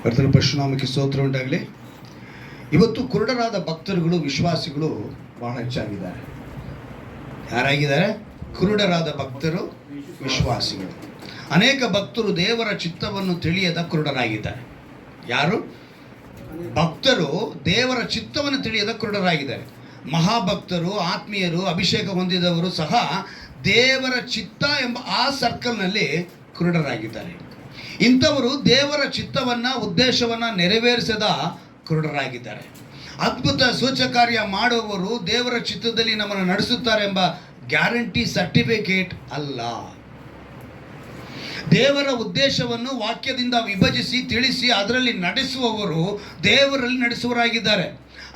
ಕರ್ತನ ಪರಶುನಾಮಕ್ಕೆ ಸ್ತೋತ್ರ ಉಂಟಾಗಲಿ. ಇವತ್ತು ಕುರುಡರಾದ ಭಕ್ತರುಗಳು, ವಿಶ್ವಾಸಿಗಳು ಬಹಳ ಹೆಚ್ಚಾಗಿದ್ದಾರೆ. ಯಾರಾಗಿದ್ದಾರೆ? ಕುರುಡರಾದ ಭಕ್ತರು, ವಿಶ್ವಾಸಿಗಳು. ಅನೇಕ ಭಕ್ತರು ದೇವರ ಚಿತ್ತವನ್ನು ತಿಳಿಯದ ಕುರುಡರಾಗಿದ್ದಾರೆ. ಯಾರು? ಭಕ್ತರು ದೇವರ ಚಿತ್ತವನ್ನು ತಿಳಿಯದ ಕುರುಡರಾಗಿದ್ದಾರೆ. ಮಹಾಭಕ್ತರು, ಆತ್ಮೀಯರು, ಅಭಿಷೇಕ ಹೊಂದಿದವರು ಸಹ ದೇವರ ಚಿತ್ತ ಎಂಬ ಆ ಸರ್ಕಲ್ನಲ್ಲಿ ಕುರುಡರಾಗಿದ್ದಾರೆ. ಇಂಥವರು ದೇವರ ಚಿತ್ತವನ್ನು, ಉದ್ದೇಶವನ್ನು ನೆರವೇರಿಸದ ಕುರುಡರಾಗಿದ್ದಾರೆ. ಅದ್ಭುತ ಸೂಚಕಾರ್ಯ ಮಾಡುವವರು ದೇವರ ಚಿತ್ತದಲ್ಲಿ ನಮ್ಮನ್ನು ನಡೆಸುತ್ತಾರೆ ಎಂಬ ಗ್ಯಾರಂಟಿ ಸರ್ಟಿಫಿಕೇಟ್ ಅಲ್ಲ. ದೇವರ ಉದ್ದೇಶವನ್ನು ವಾಕ್ಯದಿಂದ ವಿಭಜಿಸಿ ತಿಳಿಸಿ ಅದರಲ್ಲಿ ನಡೆಸುವವರು ದೇವರಲ್ಲಿ ನಡೆಸುವರಾಗಿದ್ದಾರೆ.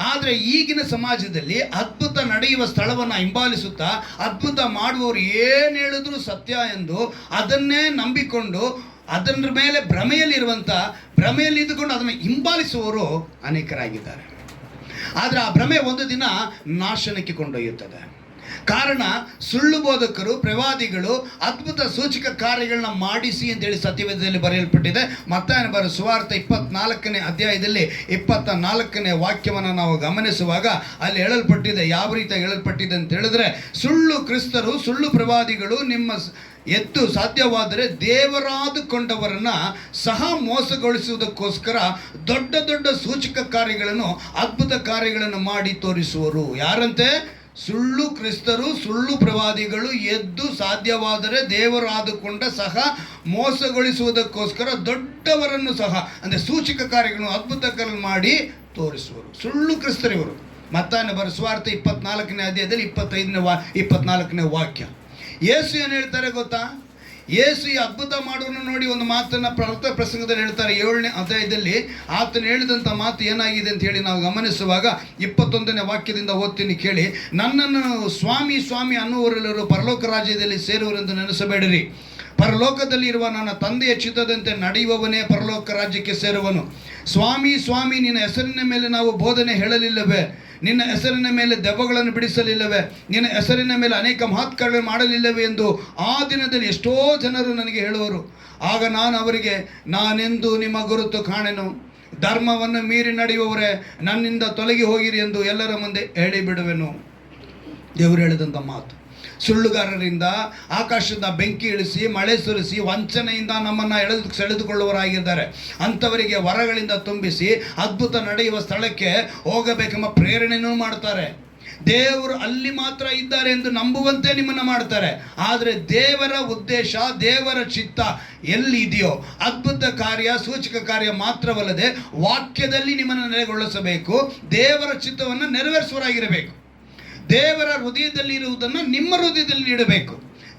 ಆದರೆ ಈಗಿನ ಸಮಾಜದಲ್ಲಿ ಅದ್ಭುತ ನಡೆಯುವ ಸ್ಥಳವನ್ನು ಹಿಂಬಾಲಿಸುತ್ತಾ ಅದ್ಭುತ ಮಾಡುವವರು ಏನು ಹೇಳಿದ್ರು ಸತ್ಯ ಎಂದು ಅದನ್ನೇ ನಂಬಿಕೊಂಡು ಅದರ ಮೇಲೆ ಭ್ರಮೆಯಲ್ಲಿ ಇದ್ದುಕೊಂಡು ಅದನ್ನು ಹಿಂಬಾಲಿಸುವವರು ಅನೇಕರಾಗಿದ್ದಾರೆ. ಆದರೆ ಆ ಭ್ರಮೆ ಒಂದು ದಿನ ನಾಶನಕ್ಕೆ ಕೊಂಡೊಯ್ಯುತ್ತದೆ. ಕಾರಣ, ಸುಳ್ಳು ಬೋಧಕರು, ಪ್ರವಾದಿಗಳು ಅದ್ಭುತ ಸೂಚಕ ಕಾರ್ಯಗಳನ್ನ ಮಾಡಿಸಿ ಅಂತೇಳಿ ಸತ್ಯವೇದದಲ್ಲಿ ಬರೆಯಲ್ಪಟ್ಟಿದೆ. ಮತ್ತಾಯನ ಬರೆದ ಸುವಾರ್ತೆ 24ನೇ ಅಧ್ಯಾಯದಲ್ಲಿ 24ನೇ ವಾಕ್ಯವನ್ನು ನಾವು ಗಮನಿಸುವಾಗ ಅಲ್ಲಿ ಹೇಳಲ್ಪಟ್ಟಿದೆ. ಯಾವ ರೀತಿ ಹೇಳಲ್ಪಟ್ಟಿದೆ ಅಂತ ಹೇಳಿದ್ರೆ, ಸುಳ್ಳು ಕ್ರಿಸ್ತರು, ಸುಳ್ಳು ಪ್ರವಾದಿಗಳು ನಿಮ್ಮ ಎದ್ದು ಸಾಧ್ಯವಾದರೆ ದೇವರಾದುಕೊಂಡವರನ್ನ ಸಹ ಮೋಸಗೊಳಿಸುವುದಕ್ಕೋಸ್ಕರ ದೊಡ್ಡ ದೊಡ್ಡ ಸೂಚಕ ಕಾರ್ಯಗಳನ್ನು, ಅದ್ಭುತ ಕಾರ್ಯಗಳನ್ನು ಮಾಡಿ ತೋರಿಸುವರು. ಯಾರಂತೆ? ಸುಳ್ಳು ಕ್ರಿಸ್ತರು, ಸುಳ್ಳು ಪ್ರವಾದಿಗಳು ಎದ್ದು ಸಾಧ್ಯವಾದರೆ ದೇವರಾದುಕೊಂಡ ಸಹ ಮೋಸಗೊಳಿಸುವುದಕ್ಕೋಸ್ಕರ ದೊಡ್ಡವರನ್ನು ಸಹ, ಅಂದರೆ ಸೂಚಕ ಕಾರ್ಯಗಳನ್ನು, ಅದ್ಭುತ ಕಾರ್ಯಗಳನ್ನು ಮಾಡಿ ತೋರಿಸುವರು. ಸುಳ್ಳು ಕ್ರಿಸ್ತರಿವರು. ಮತ್ತಾಯನ ಬರೆದ ಸುವಾರ್ತೆ 24ನೇ ಅಧ್ಯಾಯದಲ್ಲಿ 24ನೇ ವಾಕ್ಯ. ಯೇಸು ಏನು ಹೇಳ್ತಾರೆ ಗೊತ್ತಾ? ಯೇಸು ಈ ಅದ್ಭುತ ಮಾಡುವನ್ನು ನೋಡಿ ಒಂದು ಮಾತನ್ನು ಪ್ರಾರ್ಥ ಪ್ರಸಂಗದಲ್ಲಿ ಹೇಳ್ತಾರೆ. 7ನೇ ಅಧ್ಯಾಯದಲ್ಲಿ ಆತನು ಹೇಳಿದಂಥ ಮಾತು ಏನಾಗಿದೆ ಅಂತ ಹೇಳಿ ನಾವು ಗಮನಿಸುವಾಗ 21ನೇ ವಾಕ್ಯದಿಂದ ಓದ್ತೀನಿ ಕೇಳಿ. ನನ್ನನ್ನು ಸ್ವಾಮಿ ಸ್ವಾಮಿ ಅನ್ನುವರೆಲ್ಲರೂ ಪರಲೋಕ ರಾಜ್ಯದಲ್ಲಿ ಸೇರುವರೆಂದು ನೆನೆಸಬೇಡಿರಿ. ಪರಲೋಕದಲ್ಲಿ ಇರುವ ನನ್ನ ತಂದೆಯ ಚಿತ್ತದಂತೆ ನಡೆಯುವವನೇ ಪರಲೋಕ ರಾಜ್ಯಕ್ಕೆ ಸೇರುವನು. ಸ್ವಾಮಿ ಸ್ವಾಮಿ, ನಿನ್ನ ಹೆಸರಿನ ಮೇಲೆ ನಾವು ಬೋಧನೆ ಹೇಳಲಿಲ್ಲವೇ? ನಿನ್ನ ಹೆಸರಿನ ಮೇಲೆ ದೆವ್ವಗಳನ್ನು ಬಿಡಿಸಲಿಲ್ಲವೇ? ನಿನ್ನ ಹೆಸರಿನ ಮೇಲೆ ಅನೇಕ ಮಹತ್ಕಾರ್ಯಗಳನ್ನು ಮಾಡಲಿಲ್ಲವೇ ಎಂದು ಆ ದಿನದಲ್ಲಿ ಎಷ್ಟೋ ಜನರು ನನಗೆ ಹೇಳುವರು. ಆಗ ನಾನು ಅವರಿಗೆ, ನಾನೆಂದು ನಿಮ್ಮ ಗುರುತು ಕಾಣೆನು. ಧರ್ಮವನ್ನು ಮೀರಿ ನಡೆಯುವವರೇ, ನನ್ನಿಂದ ತೊಲಗಿ ಹೋಗಿರಿ ಎಂದು ಎಲ್ಲರ ಮುಂದೆ ಹೇಳಿಬಿಡುವೆನು. ದೇವರು ಹೇಳಿದಂಥ ಮಾತು. ಸುಳ್ಳುಗಾರರಿಂದ ಆಕಾಶದ ಬೆಂಕಿ ಇಳಿಸಿ, ಮಳೆ ಸುರಿಸಿ, ವಂಚನೆಯಿಂದ ನಮ್ಮನ್ನು ಸೆಳೆದುಕೊಳ್ಳುವವರಾಗಿದ್ದಾರೆ. ಅಂಥವರಿಗೆ ವರಗಳಿಂದ ತುಂಬಿಸಿ ಅದ್ಭುತ ನಡೆಯುವ ಸ್ಥಳಕ್ಕೆ ಹೋಗಬೇಕೆಂಬ ಪ್ರೇರಣೆಯೂ ಮಾಡ್ತಾರೆ. ದೇವರು ಅಲ್ಲಿ ಮಾತ್ರ ಇದ್ದಾರೆ ಎಂದು ನಂಬುವಂತೆ ನಿಮ್ಮನ್ನು ಮಾಡ್ತಾರೆ. ಆದರೆ ದೇವರ ಉದ್ದೇಶ, ದೇವರ ಚಿತ್ತ ಎಲ್ಲಿದೆಯೋ ಅದ್ಭುತ ಕಾರ್ಯ, ಸೂಚಕ ಕಾರ್ಯ ಮಾತ್ರವಲ್ಲದೆ ವಾಕ್ಯದಲ್ಲಿ ನಿಮ್ಮನ್ನು ನೆಲೆಗೊಳಿಸಬೇಕು. ದೇವರ ಚಿತ್ತವನ್ನು ನೆರವೇರಿಸುವರಾಗಿರಬೇಕು. ದೇವರ ಹೃದಯದಲ್ಲಿ ಇರುವುದನ್ನು ನಿಮ್ಮ ಹೃದಯದಲ್ಲಿ ಇಡಬೇಕು.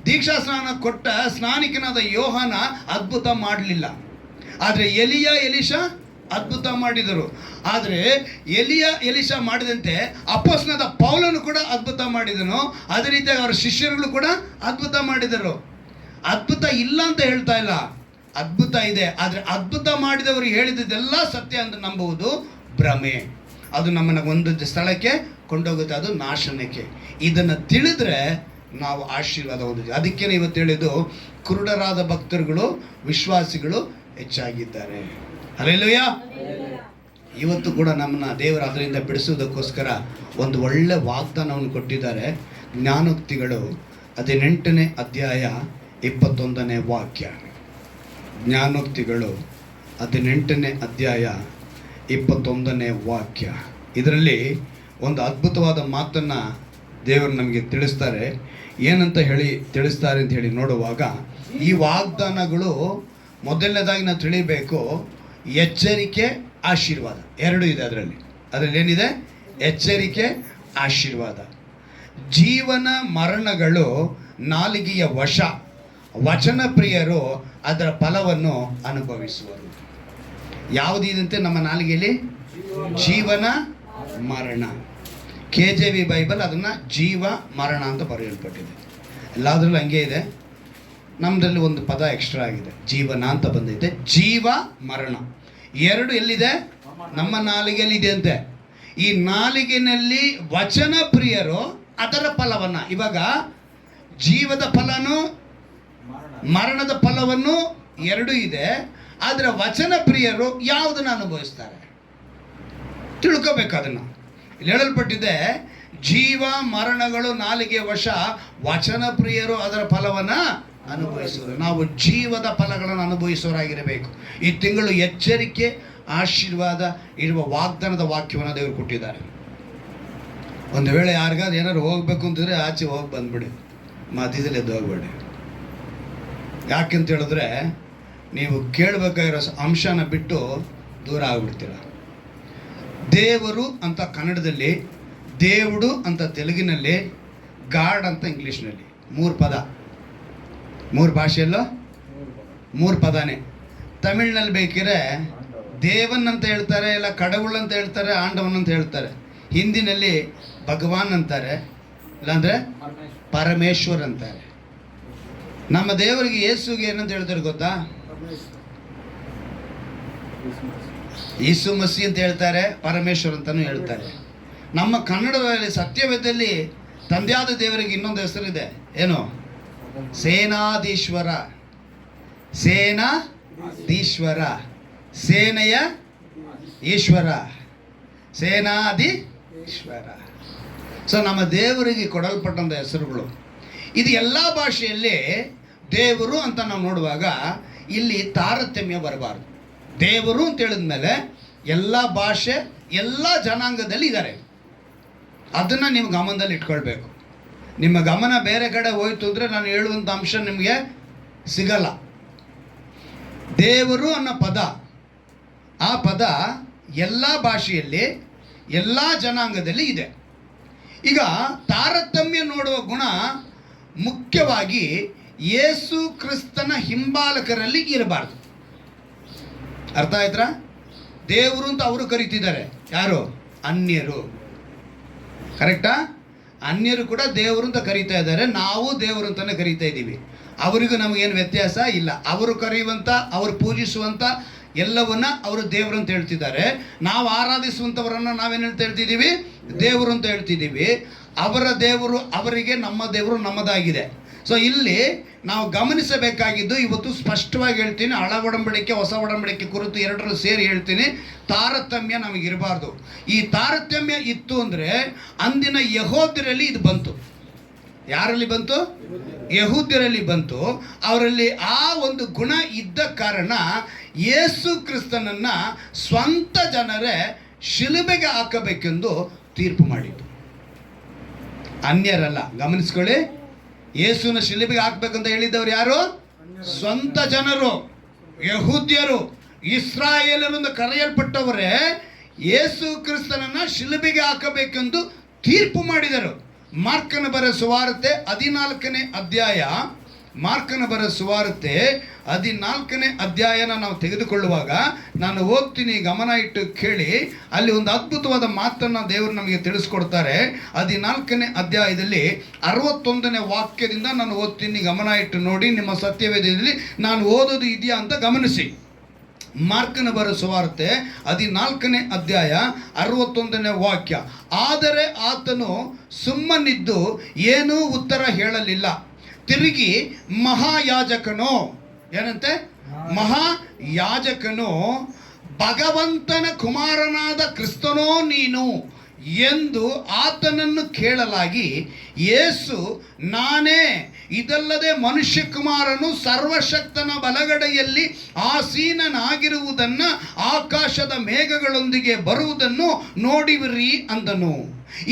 ದೀಕ್ಷಾ ಸ್ನಾನ ಕೊಟ್ಟ ಸ್ನಾನಿಕನಾದ ಯೋಹಾನ ಅದ್ಭುತ ಮಾಡಲಿಲ್ಲ, ಆದರೆ ಎಲಿಷಾ ಅದ್ಭುತ ಮಾಡಿದರು. ಆದರೆ ಎಲಿಷಾ ಮಾಡಿದಂತೆ ಅಪೊಸ್ತಲನಾದ ಪೌಲನು ಕೂಡ ಅದ್ಭುತ ಮಾಡಿದನು. ಅದೇ ರೀತಿಯಾಗಿ ಅವರ ಶಿಷ್ಯರುಗಳು ಕೂಡ ಅದ್ಭುತ ಮಾಡಿದರು. ಅದ್ಭುತ ಇಲ್ಲ ಅಂತ ಹೇಳ್ತಾ ಇಲ್ಲ, ಅದ್ಭುತ ಇದೆ. ಆದರೆ ಅದ್ಭುತ ಮಾಡಿದವರು ಹೇಳಿದ್ದೆಲ್ಲ ಸತ್ಯ ಅಂತ ನಂಬುವುದು ಭ್ರಮೆ. ಅದು ನಮ್ಮನ್ನು ಒಂದು ಸ್ಥಳಕ್ಕೆ ಕೊಂಡೋಗುತ್ತೆ, ಅದು ನಾಶನಕ್ಕೆ. ಇದನ್ನು ತಿಳಿದ್ರೆ ನಾವು ಆಶೀರ್ವಾದ ಹೊಂದಿದ್ವಿ. ಅದಕ್ಕೇನೆ ಇವತ್ತು ಹೇಳಿದ್ದು, ಕುರುಡರಾದ ಭಕ್ತರುಗಳು, ವಿಶ್ವಾಸಿಗಳು ಹೆಚ್ಚಾಗಿದ್ದಾರೆ. ಹಲ್ಲೆಲೂಯಾ. ಇವತ್ತು ಕೂಡ ನಮ್ಮನ್ನ ದೇವರು ಅದರಿಂದ ಬಿಡಿಸುವುದಕ್ಕೋಸ್ಕರ ಒಂದು ಒಳ್ಳೆ ವಾಗ್ದಾನವನ್ನು ಕೊಟ್ಟಿದ್ದಾರೆ. ಜ್ಞಾನೋಕ್ತಿಗಳು 18ನೇ ಅಧ್ಯಾಯ 21ನೇ ವಾಕ್ಯ. ಜ್ಞಾನೋಕ್ತಿಗಳು 18ನೇ ಅಧ್ಯಾಯ 21ನೇ ವಾಕ್ಯ. ಇದರಲ್ಲಿ ಒಂದು ಅದ್ಭುತವಾದ ಮಾತನ್ನು ದೇವರು ನಮಗೆ ತಿಳಿಸ್ತಾರೆ. ಏನಂತ ಹೇಳಿ ತಿಳಿಸ್ತಾರೆ ಅಂತ ಹೇಳಿ ನೋಡುವಾಗ, ಈ ವಾಗ್ದಾನಗಳು ಮೊದಲನೇದಾಗಿ ನಾವು ತಿಳಿಬೇಕು, ಎಚ್ಚರಿಕೆ, ಆಶೀರ್ವಾದ ಎರಡೂ ಇದೆ ಅದರಲ್ಲಿ ಏನಿದೆ? ಎಚ್ಚರಿಕೆ, ಆಶೀರ್ವಾದ. ಜೀವನ ಮರಣಗಳು ನಾಲಿಗೆಯ ವಶ, ವಚನ ಪ್ರಿಯರು ಅದರ ಫಲವನ್ನು ಅನುಭವಿಸುವರು. ಯಾವುದಿದಂತೆ ನಮ್ಮ ನಾಲಿಗೆಯಲ್ಲಿ? ಜೀವನ ಮರಣ. KJV ಬೈಬಲ್ ಅದನ್ನು ಜೀವ ಮರಣ ಅಂತ ಬರೆಯಲ್ಪಟ್ಟಿದೆ. ಎಲ್ಲಾದ್ರಲ್ಲೂ ಹಂಗೆ ಇದೆ. ನಮ್ಮದ್ರಲ್ಲಿ ಒಂದು ಪದ ಎಕ್ಸ್ಟ್ರಾ ಆಗಿದೆ, ಜೀವನ ಅಂತ ಬಂದೈತೆ. ಜೀವ ಮರಣ ಎರಡು ಎಲ್ಲಿದೆ? ನಮ್ಮ ನಾಲಿಗೆಯಲ್ಲಿ ಇದೆ ಅಂತೆ. ಈ ನಾಲಿಗೆನಲ್ಲಿ ವಚನ ಪ್ರಿಯರು ಅದರ ಫಲವನ್ನು, ಇವಾಗ ಜೀವದ ಫಲನೂ ಮರಣದ ಫಲವನ್ನು ಎರಡೂ ಇದೆ. ಆದರೆ ವಚನ ಪ್ರಿಯರು ಯಾವುದನ್ನು ಅನುಭವಿಸ್ತಾರೆ? ತಿಳ್ಕೋಬೇಕು ಅದನ್ನು. ಇಲ್ಲಿ ಹೇಳಲ್ಪಟ್ಟಿದೆ, ಜೀವ ಮರಣಗಳು ನಾಲಿಗೆ ವಶ, ವಚನ ಪ್ರಿಯರು ಅದರ ಫಲವನ್ನು ಅನುಭವಿಸುವರು. ನಾವು ಜೀವದ ಫಲಗಳನ್ನು ಅನುಭವಿಸುವರಾಗಿರಬೇಕು. ಈ ತಿಂಗಳು ಎಚ್ಚರಿಕೆ, ಆಶೀರ್ವಾದ ಇರುವ ವಾಗ್ದಾನದ ವಾಕ್ಯವನ್ನು ದೇವರು ಕೊಟ್ಟಿದ್ದಾರೆ. ಒಂದು ವೇಳೆ ಯಾರಿಗಾದ್ರು ಏನಾದ್ರು ಹೋಗ್ಬೇಕು ಅಂತಂದರೆ ಆಚೆ ಹೋಗಿ ಬಂದ್ಬಿಡಿ, ಮಧ್ಯದಲ್ಲಿ ಎದ್ದು ಹೋಗ್ಬೇಡಿ. ಯಾಕೆಂತ ಹೇಳಿದ್ರೆ ನೀವು ಕೇಳಬೇಕಾಗಿರೋ ಅಂಶನ ಬಿಟ್ಟು ದೂರ ಆಗ್ಬಿಡ್ತೀರ. ದೇವರು ಅಂತ ಕನ್ನಡದಲ್ಲಿ, దేవుడు ಅಂತ ತೆಲುಗಿನಲ್ಲಿ, ಗಾಡ್ ಅಂತ ಇಂಗ್ಲೀಷ್ನಲ್ಲಿ. 3 ಪದ, 3 ಭಾಷೆಯಲ್ಲೋ 3 ಪದನೇ. ತಮಿಳ್ನಲ್ಲಿ ಬೇಕಿದ್ರೆ ದೇವನ್ ಅಂತ ಹೇಳ್ತಾರೆ, ಇಲ್ಲ ಕಡವುಳ್ ಅಂತ ಹೇಳ್ತಾರೆ, ಆಂಡವನ್ ಅಂತ ಹೇಳ್ತಾರೆ. ಹಿಂದಿನಲ್ಲಿ ಭಗವಾನ್ ಅಂತಾರೆ, ಇಲ್ಲಾಂದರೆ ಪರಮೇಶ್ವರ್ ಅಂತಾರೆ. ನಮ್ಮ ದೇವರಿಗೆ ಯೇಸುಗೆ ಏನಂತ ಹೇಳ್ತಾರೆ ಗೊತ್ತಾ? ಯೇಸು ಮಸಿ ಅಂತ ಹೇಳ್ತಾರೆ, ಪರಮೇಶ್ವರ್ ಅಂತಲೂ ಹೇಳ್ತಾರೆ. ನಮ್ಮ ಕನ್ನಡದಲ್ಲಿ ಸತ್ಯವೇದದಲ್ಲಿ ತಂದೆಯಾದ ದೇವರಿಗೆ ಇನ್ನೊಂದು ಹೆಸರಿದೆ, ಏನು? ಸೇನಾಧೀಶ್ವರ. ಸೇನಾಧೀಶ್ವರ, ಸೇನೆಯ ಈಶ್ವರ, ಸೇನಾಧೀಶ್ವರ. ಸೊ ನಮ್ಮ ದೇವರಿಗೆ ಕೊಡಲ್ಪಟ್ಟಂಥ ಹೆಸರುಗಳು ಇದು. ಎಲ್ಲ ಭಾಷೆಯಲ್ಲಿ ದೇವರು ಅಂತ ನಾವು ನೋಡುವಾಗ ಇಲ್ಲಿ ತಾರತಮ್ಯ ಬರಬಾರ್ದು. ದೇವರು ಅಂತ ಹೇಳಿದ್ಮೇಲೆ ಎಲ್ಲ ಭಾಷೆ, ಎಲ್ಲ ಜನಾಂಗದಲ್ಲಿ ಇದ್ದಾರೆ. ಅದನ್ನು ನೀವು ಗಮನದಲ್ಲಿ ಇಟ್ಕೊಳ್ಬೇಕು. ನಿಮ್ಮ ಗಮನ ಬೇರೆ ಕಡೆ ಹೋಯ್ತು ಅಂದರೆ ನಾನು ಹೇಳುವಂಥ ಅಂಶ ನಿಮಗೆ ಸಿಗಲ್ಲ. ದೇವರು ಅನ್ನೋ ಪದ, ಆ ಪದ ಎಲ್ಲ ಭಾಷೆಯಲ್ಲಿ, ಎಲ್ಲ ಜನಾಂಗದಲ್ಲಿ ಇದೆ. ಈಗ ತಾರತಮ್ಯ ನೋಡುವ ಗುಣ ಮುಖ್ಯವಾಗಿ ಯೇಸು ಕ್ರಿಸ್ತನ ಹಿಂಬಾಲಕರಲ್ಲಿ ಇರಬಾರ್ದು. ಅರ್ಥ ಆಯ್ತಾ? ದೇವರು ಅಂತ ಅವರು ಕರೀತಿದ್ದಾರೆ, ಯಾರು? ಅನ್ಯರು. ಕರೆಕ್ಟಾ? ಅನ್ಯರು ಕೂಡ ದೇವರು ಅಂತ ಕರೀತಾ ಇದ್ದಾರೆ, ನಾವು ದೇವರು ಅಂತಲೇ ಕರೀತಾ ಇದ್ದೀವಿ. ಅವರಿಗೂ ನಮಗೇನು ವ್ಯತ್ಯಾಸ ಇಲ್ಲ. ಅವರು ಕರೆಯುವಂಥ, ಅವರು ಪೂಜಿಸುವಂಥ ಎಲ್ಲವನ್ನ ಅವರು ದೇವರು ಅಂತ ಹೇಳ್ತಿದ್ದಾರೆ. ನಾವು ಆರಾಧಿಸುವಂಥವರನ್ನು ನಾವೇನು ಹೇಳ್ತಿದ್ದೀವಿ? ದೇವರು ಅಂತ ಹೇಳ್ತಿದ್ದೀವಿ. ಅವರ ದೇವರು ಅವರಿಗೆ, ನಮ್ಮ ದೇವರು ನಮ್ಮದಾಗಿದೆ. ಸೊ ಇಲ್ಲಿ ನಾವು ಗಮನಿಸಬೇಕಾಗಿದ್ದು, ಇವತ್ತು ಸ್ಪಷ್ಟವಾಗಿ ಹೇಳ್ತೀನಿ, ಹಳ ಒಡಂಬಡಿಕೆ ಹೊಸ ಒಡಂಬಡಿಕೆ ಕುರಿತು ಎರಡರಲ್ಲೂ ಸೇರಿ ಹೇಳ್ತೀನಿ, ತಾರತಮ್ಯ ನಮಗಿರಬಾರ್ದು. ಈ ತಾರತಮ್ಯ ಇತ್ತು ಅಂದರೆ ಅಂದಿನ ಯಹೂದ್ಯರಲ್ಲಿ ಇದು ಬಂತು. ಯಾರಲ್ಲಿ ಬಂತು? ಯಹೂದ್ಯರಲ್ಲಿ ಬಂತು. ಅವರಲ್ಲಿ ಆ ಒಂದು ಗುಣ ಇದ್ದ ಕಾರಣ ಯೇಸು ಕ್ರಿಸ್ತನನ್ನು ಸ್ವಂತ ಜನರೇ ಶಿಲುಬೆಗೆ ಹಾಕಬೇಕೆಂದು ತೀರ್ಪು ಮಾಡಿತು. ಅನ್ಯರಲ್ಲ. ಗಮನಿಸ್ಕೊಳ್ಳಿ, ಯೇಸುನ ಶಿಲುಬೆಗೆ ಹಾಕಬೇಕಂತ ಹೇಳಿದ್ದವರು ಯಾರು? ಸ್ವಂತ ಜನರು, ಯಹೂದ್ಯರು, ಇಸ್ರಾಯೇಲರಿಂದ ಕರೆಯಲ್ಪಟ್ಟವರೇ ಯೇಸು ಕ್ರಿಸ್ತನನ್ನು ಶಿಲುಬೆಗೆ ಹಾಕಬೇಕೆಂದು ತೀರ್ಪು ಮಾಡಿದರು. ಮಾರ್ಕನ ಬರೆದ ಸುವಾರ್ತೆ 14ನೇ ಅಧ್ಯಾಯ, ಮಾರ್ಕನ ಬರೆದ ಸುವಾರ್ತೆ 14ನೇ ಅಧ್ಯಾಯನ ನಾವು ತೆಗೆದುಕೊಳ್ಳುವಾಗ ನಾನು ಓದ್ತೀನಿ, ಗಮನ ಇಟ್ಟು ಕೇಳಿ. ಅಲ್ಲಿ ಒಂದು ಅದ್ಭುತವಾದ ಮಾತನ್ನು ದೇವರು ನಮಗೆ ತಿಳಿಸ್ಕೊಡ್ತಾರೆ. 14ನೇ ಅಧ್ಯಾಯದಲ್ಲಿ 61ನೇ ವಾಕ್ಯದಿಂದ ನಾನು ಓದ್ತೀನಿ, ಗಮನ ಇಟ್ಟು ನೋಡಿ. ನಿಮ್ಮ ಸತ್ಯವೇದದಲ್ಲಿ ನಾನು ಓದೋದು ಇದೆಯಾ ಅಂತ ಗಮನಿಸಿ. ಮಾರ್ಕನ ಬರೆದ ಸುವಾರ್ತೆ 14ನೇ ಅಧ್ಯಾಯ 61ನೇ ವಾಕ್ಯ. ಆದರೆ ಆತನು ಸುಮ್ಮನಿದ್ದು ಏನೂ ಉತ್ತರ ಹೇಳಲಿಲ್ಲ. ತಿರುಗಿ ಮಹಾಯಾಜಕನು, ಏನಂತೆ? ಮಹಾಯಾಜಕನು, ಭಗವಂತನ ಕುಮಾರನಾದ ಕ್ರಿಸ್ತನೋ ನೀನು ಎಂದು ಆತನನ್ನು ಕೇಳಲಾಗಿ, ಯೇಸು, ನಾನೇ, ಇದಲ್ಲದೆ ಮನುಷ್ಯ ಕುಮಾರನು ಸರ್ವಶಕ್ತನ ಬಲಗಡೆಯಲ್ಲಿ ಆಸೀನನಾಗಿರುವುದನ್ನು, ಆಕಾಶದ ಮೇಘಗಳೊಂದಿಗೆ ಬರುವುದನ್ನು ನೋಡಿವಿರಿ ಅಂದನು.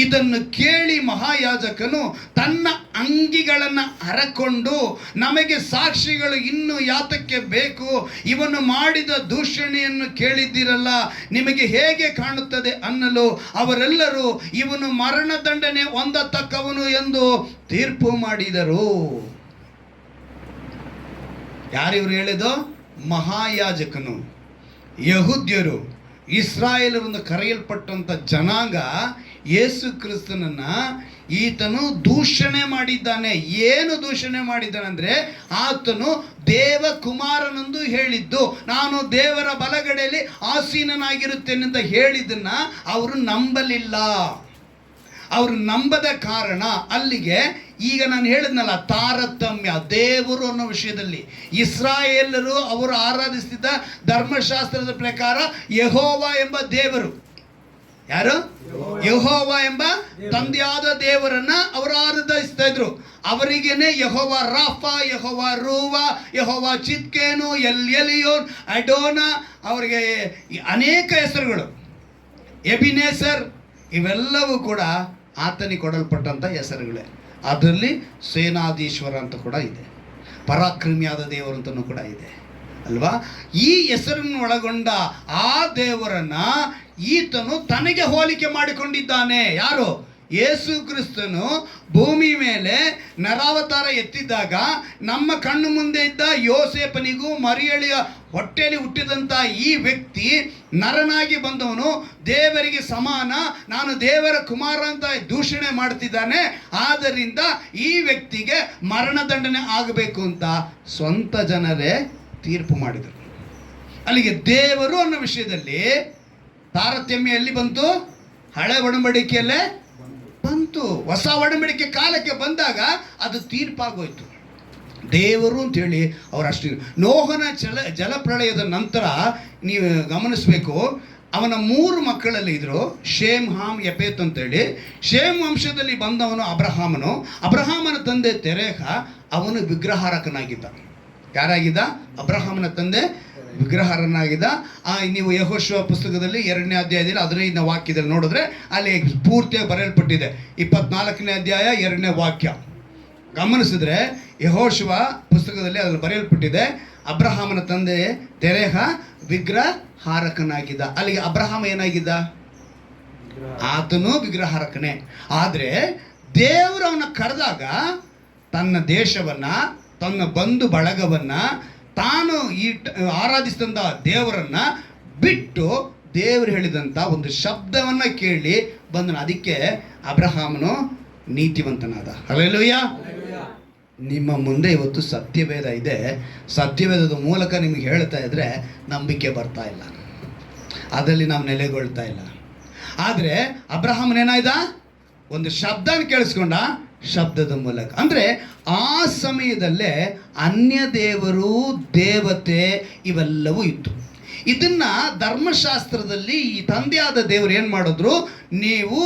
ಇದನ್ನು ಕೇಳಿ ಮಹಾಯಾಜಕನು ತನ್ನ ಅಂಗಿಗಳನ್ನು ಹರಕೊಂಡು, ನಮಗೆ ಸಾಕ್ಷಿಗಳು ಇನ್ನೂ ಯಾತಕ್ಕೆ ಬೇಕು? ಇವನು ಮಾಡಿದ ದೂಷಣೆಯನ್ನು ಕೇಳಿದ್ದಿರಲ್ಲ, ನಿಮಗೆ ಹೇಗೆ ಕಾಣುತ್ತದೆ ಅನ್ನಲು ಅವರೆಲ್ಲರೂ ಇವನು ಮರಣದಂಡನೆ ಹೊಂದತಕ್ಕವನು ಎಂದು ತೀರ್ಪು ಮಾಡಿದರು. ಯಾರಿವರು ಹೇಳಿದ್ದು? ಮಹಾಯಾಜಕನು. ಯಹೂದ್ಯರು, ಇಸ್ರಾಯೇಲರಿಂದ ಕರೆಯಲ್ಪಟ್ಟಂಥ ಜನಾಂಗ ಯೇಸು ಕ್ರಿಸ್ತನನ್ನು ಈತನು ದೂಷಣೆ ಮಾಡಿದ್ದಾನೆ. ಏನು ದೂಷಣೆ ಮಾಡಿದ್ದಾನೆ ಅಂದರೆ, ಆತನು ದೇವಕುಮಾರನೆಂದು ಹೇಳಿದ್ದು, ನಾನು ದೇವರ ಬಲಗಡೆಯಲ್ಲಿ ಆಸೀನನಾಗಿರುತ್ತೇನೆ ಅಂತ ಹೇಳಿದ್ದನ್ನು ಅವರು ನಂಬಲಿಲ್ಲ. ಅವರು ನಂಬದ ಕಾರಣ ಅಲ್ಲಿಗೆ ಈಗ ನಾನು ಹೇಳಿದ್ನಲ್ಲ ತಾರತಮ್ಯ ದೇವರು ಅನ್ನೋ ವಿಷಯದಲ್ಲಿ. ಇಸ್ರಾಯೇಲರು ಅವರು ಆರಾಧಿಸ್ತಿದ್ದ ಧರ್ಮಶಾಸ್ತ್ರದ ಪ್ರಕಾರ ಯೆಹೋವ ಎಂಬ ದೇವರು, ಯಾರು? ಯೆಹೋವ ಎಂಬ ತಂದೆಯಾದ ದೇವರನ್ನ ಅವರು ಆರಾಧಿಸ್ತಾ ಇದ್ರು. ಅವರಿಗೇನೆ ಯೆಹೋವ ರಾಫ, ಯೆಹೋವ ರೂವ, ಯೆಹೋವ ಚಿತ್ಕೇನು, ಎಲಿಯೋನ್, ಅಡೋನಾ, ಅವರಿಗೆ ಅನೇಕ ಹೆಸರುಗಳು, ಎಬಿನೇಸರ್, ಇವೆಲ್ಲವೂ ಕೂಡ ಆತನಿಗೆ ಕೊಡಲ್ಪಟ್ಟಂಥ ಹೆಸರುಗಳೇ. ಅದರಲ್ಲಿ ಸೇನಾಧೀಶ್ವರ ಅಂತ ಕೂಡ ಇದೆ, ಪರಾಕ್ರಮಿಯಾದ ದೇವರು ಅಂತಲೂ ಕೂಡ ಇದೆ ಅಲ್ವಾ. ಈ ಹೆಸರನ್ನು ಒಳಗೊಂಡ ಆ ದೇವರನ್ನ ಈತನು ತನಗೆ ಹೋಲಿಕೆ ಮಾಡಿಕೊಂಡಿದ್ದಾನೆ. ಯಾರು? ಯೇಸು ಕ್ರಿಸ್ತನು ಭೂಮಿ ಮೇಲೆ ನರಾವತಾರ ಎತ್ತಿದ್ದಾಗ ನಮ್ಮ ಕಣ್ಣು ಮುಂದೆ ಇದ್ದ ಯೋಸೇಫನಿಗೂ ಮರಿಯಳಿಯ ಹೊಟ್ಟೆಯಲ್ಲಿ ಹುಟ್ಟಿದಂಥ ಈ ವ್ಯಕ್ತಿ ನರನಾಗಿ ಬಂದವನು ದೇವರಿಗೆ ಸಮಾನ, ನಾನು ದೇವರ ಕುಮಾರ ಅಂತ ದೂಷಣೆ ಮಾಡ್ತಿದ್ದಾನೆ, ಆದ್ದರಿಂದ ಈ ವ್ಯಕ್ತಿಗೆ ಮರಣದಂಡನೆ ಆಗಬೇಕು ಅಂತ ಸ್ವಂತ ಜನರೇ ತೀರ್ಪು ಮಾಡಿದರು. ಅಲ್ಲಿಗೆ ದೇವರು ಅನ್ನೋ ವಿಷಯದಲ್ಲಿ ತಾರತಮ್ಯ ಎಲ್ಲಿ ಬಂತು? ಹಳೆ ಒಡಂಬಡಿಕೆಯಲ್ಲೇ ಬಂತು. ಹೊಸ ಒಡಂಬಡಿಕೆ ಕಾಲಕ್ಕೆ ಬಂದಾಗ ಅದು ತೀರ್ಪಾಗೋಯ್ತು. ದೇವರು ಅಂತೇಳಿ ಅವರು ಅಷ್ಟು. ನೋಹನ ಜಲಪ್ರಳಯದ ನಂತರ ನೀವು ಗಮನಿಸಬೇಕು, ಅವನ 3 ಮಕ್ಕಳಲ್ಲಿ ಇದ್ರು, ಶೇಮ್, ಹಾಮ್, ಯಪೇತ್ ಅಂತೇಳಿ. ಶೇಮ್ ವಂಶದಲ್ಲಿ ಬಂದವನು ಅಬ್ರಹಾಮನು. ಅಬ್ರಹಾಮನ ತಂದೆ ತೆರೇಹ, ಅವನು ವಿಗ್ರಹಾರಕನಾಗಿದ್ದ. ಯಾರಾಗಿದ್ದ? ಅಬ್ರಹಾಮನ ತಂದೆ ವಿಗ್ರಹಾರನಾಗಿದ್ದ. ನೀವು ಯೆಹೋಶುವ ಪುಸ್ತಕದಲ್ಲಿ 2ನೇ ಅಧ್ಯಾಯದಲ್ಲಿ 15ನೇ ವಾಕ್ಯದಲ್ಲಿ ನೋಡಿದ್ರೆ ಅಲ್ಲಿ ಪೂರ್ತಿಯಾಗಿ ಬರೆಯಲ್ಪಟ್ಟಿದೆ. 24ನೇ ಅಧ್ಯಾಯ 2ನೇ ವಾಕ್ಯ ಗಮನಿಸಿದ್ರೆ ಯೆಹೋಶುವ ಪುಸ್ತಕದಲ್ಲಿ ಅದನ್ನು ಬರೆಯಲ್ಪಟ್ಟಿದೆ. ಅಬ್ರಹಾಮನ ತಂದೆ ತೆರೇಹ ವಿಗ್ರಹಾರಕನಾಗಿದ್ದ. ಅಲ್ಲಿಗೆ ಅಬ್ರಹಾಮ ಏನಾಗಿದ್ದ? ಆತನು ವಿಗ್ರಹಾರಕನೇ. ಆದರೆ ದೇವರು ಅವನ ಕರೆದಾಗ ತನ್ನ ದೇಶವನ್ನ, ತನ್ನ ಬಂಧು ಬಳಗವನ್ನ, ತಾನು ಈ ಆರಾಧಿಸಿದಂಥ ದೇವರನ್ನ ಬಿಟ್ಟು ದೇವರು ಹೇಳಿದಂಥ ಒಂದು ಶಬ್ದವನ್ನು ಕೇಳಿ ಬಂದನು. ಅದಕ್ಕೆ ಅಬ್ರಹಾಮನು ನೀತಿವಂತನಾದ. ಹಲ್ಲೆಲೂಯಾ. ನಿಮ್ಮ ಮುಂದೆ ಇವತ್ತು ಸತ್ಯವೇದ ಇದೆ. ಸತ್ಯವೇದದ ಮೂಲಕ ನಿಮಗೆ ಹೇಳ್ತಾ ಇದ್ರೆ ನಂಬಿಕೆ ಬರ್ತಾ ಇಲ್ಲ, ಅದರಲ್ಲಿ ನಾವು ನೆಲೆಗೊಳ್ತಾ ಇಲ್ಲ. ಆದರೆ ಅಬ್ರಹಾಮನೇನಾಯ್ದ? ಒಂದು ಶಬ್ದನ ಕೇಳಿಸ್ಕೊಂಡ, ಶಬ್ದದ ಮೂಲಕ. ಅಂದರೆ ಆ ಸಮಯದಲ್ಲೇ ಅನ್ಯ ದೇವರು, ದೇವತೆ ಇವೆಲ್ಲವೂ ಇತ್ತು. ಇದನ್ನು ಧರ್ಮಶಾಸ್ತ್ರದಲ್ಲಿ ಈ ತಂದೆಯಾದ ದೇವರು ಏನು ಮಾಡಿದ್ರು? ನೀವು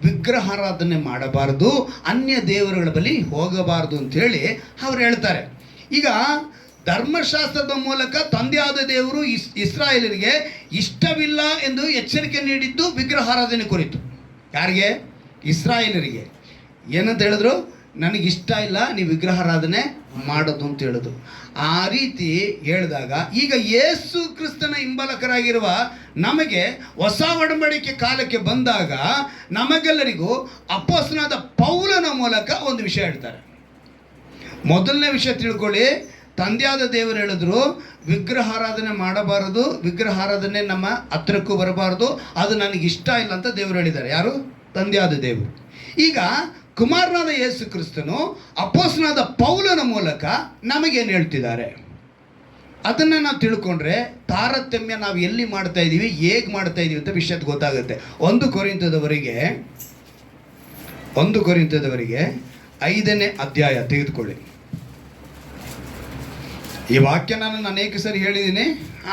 ವಿಗ್ರಹಾರಾಧನೆ ಮಾಡಬಾರ್ದು, ಅನ್ಯ ದೇವರುಗಳ ಬಳಿ ಹೋಗಬಾರ್ದು ಅಂಥೇಳಿ ಅವ್ರು ಹೇಳ್ತಾರೆ. ಈಗ ಧರ್ಮಶಾಸ್ತ್ರದ ಮೂಲಕ ತಂದೆಯಾದ ದೇವರು ಇಸ್ರಾಯೇಲರಿಗೆ ಇಷ್ಟವಿಲ್ಲ ಎಂದು ಎಚ್ಚರಿಕೆ ನೀಡಿದ್ದು ವಿಗ್ರಹಾರಾಧನೆ ಕುರಿತು. ಯಾರಿಗೆ? ಇಸ್ರಾಯೇಲರಿಗೆ. ಏನಂತ ಹೇಳಿದ್ರು? ನನಗಿಷ್ಟ ಇಲ್ಲ ನೀವು ವಿಗ್ರಹಾರಾಧನೆ ಮಾಡೋದು ಅಂತ ಹೇಳಿದ್ರು. ಆ ರೀತಿ ಹೇಳಿದಾಗ ಈಗ ಯೇಸು ಕ್ರಿಸ್ತನ ಹಿಂಬಾಲಕರಾಗಿರುವ ನಮಗೆ ಹೊಸ ಒಡಂಬಡಿಕೆ ಕಾಲಕ್ಕೆ ಬಂದಾಗ ನಮಗೆಲ್ಲರಿಗೂ ಅಪೊಸ್ತಲನಾದ ಪೌಲನ ಮೂಲಕ ಒಂದು ವಿಷಯ ಹೇಳ್ತಾರೆ. ಮೊದಲನೇ ವಿಷಯ ತಿಳ್ಕೊಳ್ಳಿ, ತಂದೆಯಾದ ದೇವರು ಹೇಳಿದ್ರು ವಿಗ್ರಹಾರಾಧನೆ ಮಾಡಬಾರದು, ವಿಗ್ರಹಾರಾಧನೆ ನಮ್ಮ ಹತ್ರಕ್ಕೂ ಬರಬಾರದು, ಅದು ನನಗಿಷ್ಟ ಇಲ್ಲ ಅಂತ ದೇವರು ಹೇಳಿದ್ದಾರೆ. ಯಾರು? ತಂದೆಯಾದ ದೇವರು. ಈಗ ಕುಮಾರನಾದ ಯೇಸು ಕ್ರಿಸ್ತನು ಅಪೊಸ್ತಲನಾದ ಪೌಲನ ಮೂಲಕ ನಮಗೇನು ಹೇಳ್ತಿದ್ದಾರೆ ಅದನ್ನು ನಾವು ತಿಳ್ಕೊಂಡ್ರೆ ತಾರತಮ್ಯ ನಾವು ಎಲ್ಲಿ ಮಾಡ್ತಾ ಇದ್ದೀವಿ, ಹೇಗೆ ಮಾಡ್ತಾ ಇದ್ದೀವಿ ಅಂತ ವಿಷಯದ ಗೊತ್ತಾಗುತ್ತೆ. 1 ಕೊರಿಂಥದವರಿಗೆ 5ನೇ ಅಧ್ಯಾಯ ತೆಗೆದುಕೊಳ್ಳಿ. ಈ ವಾಕ್ಯ ನಾನು ಅನೇಕ ಸರಿ ಹೇಳಿದ್ದೀನಿ,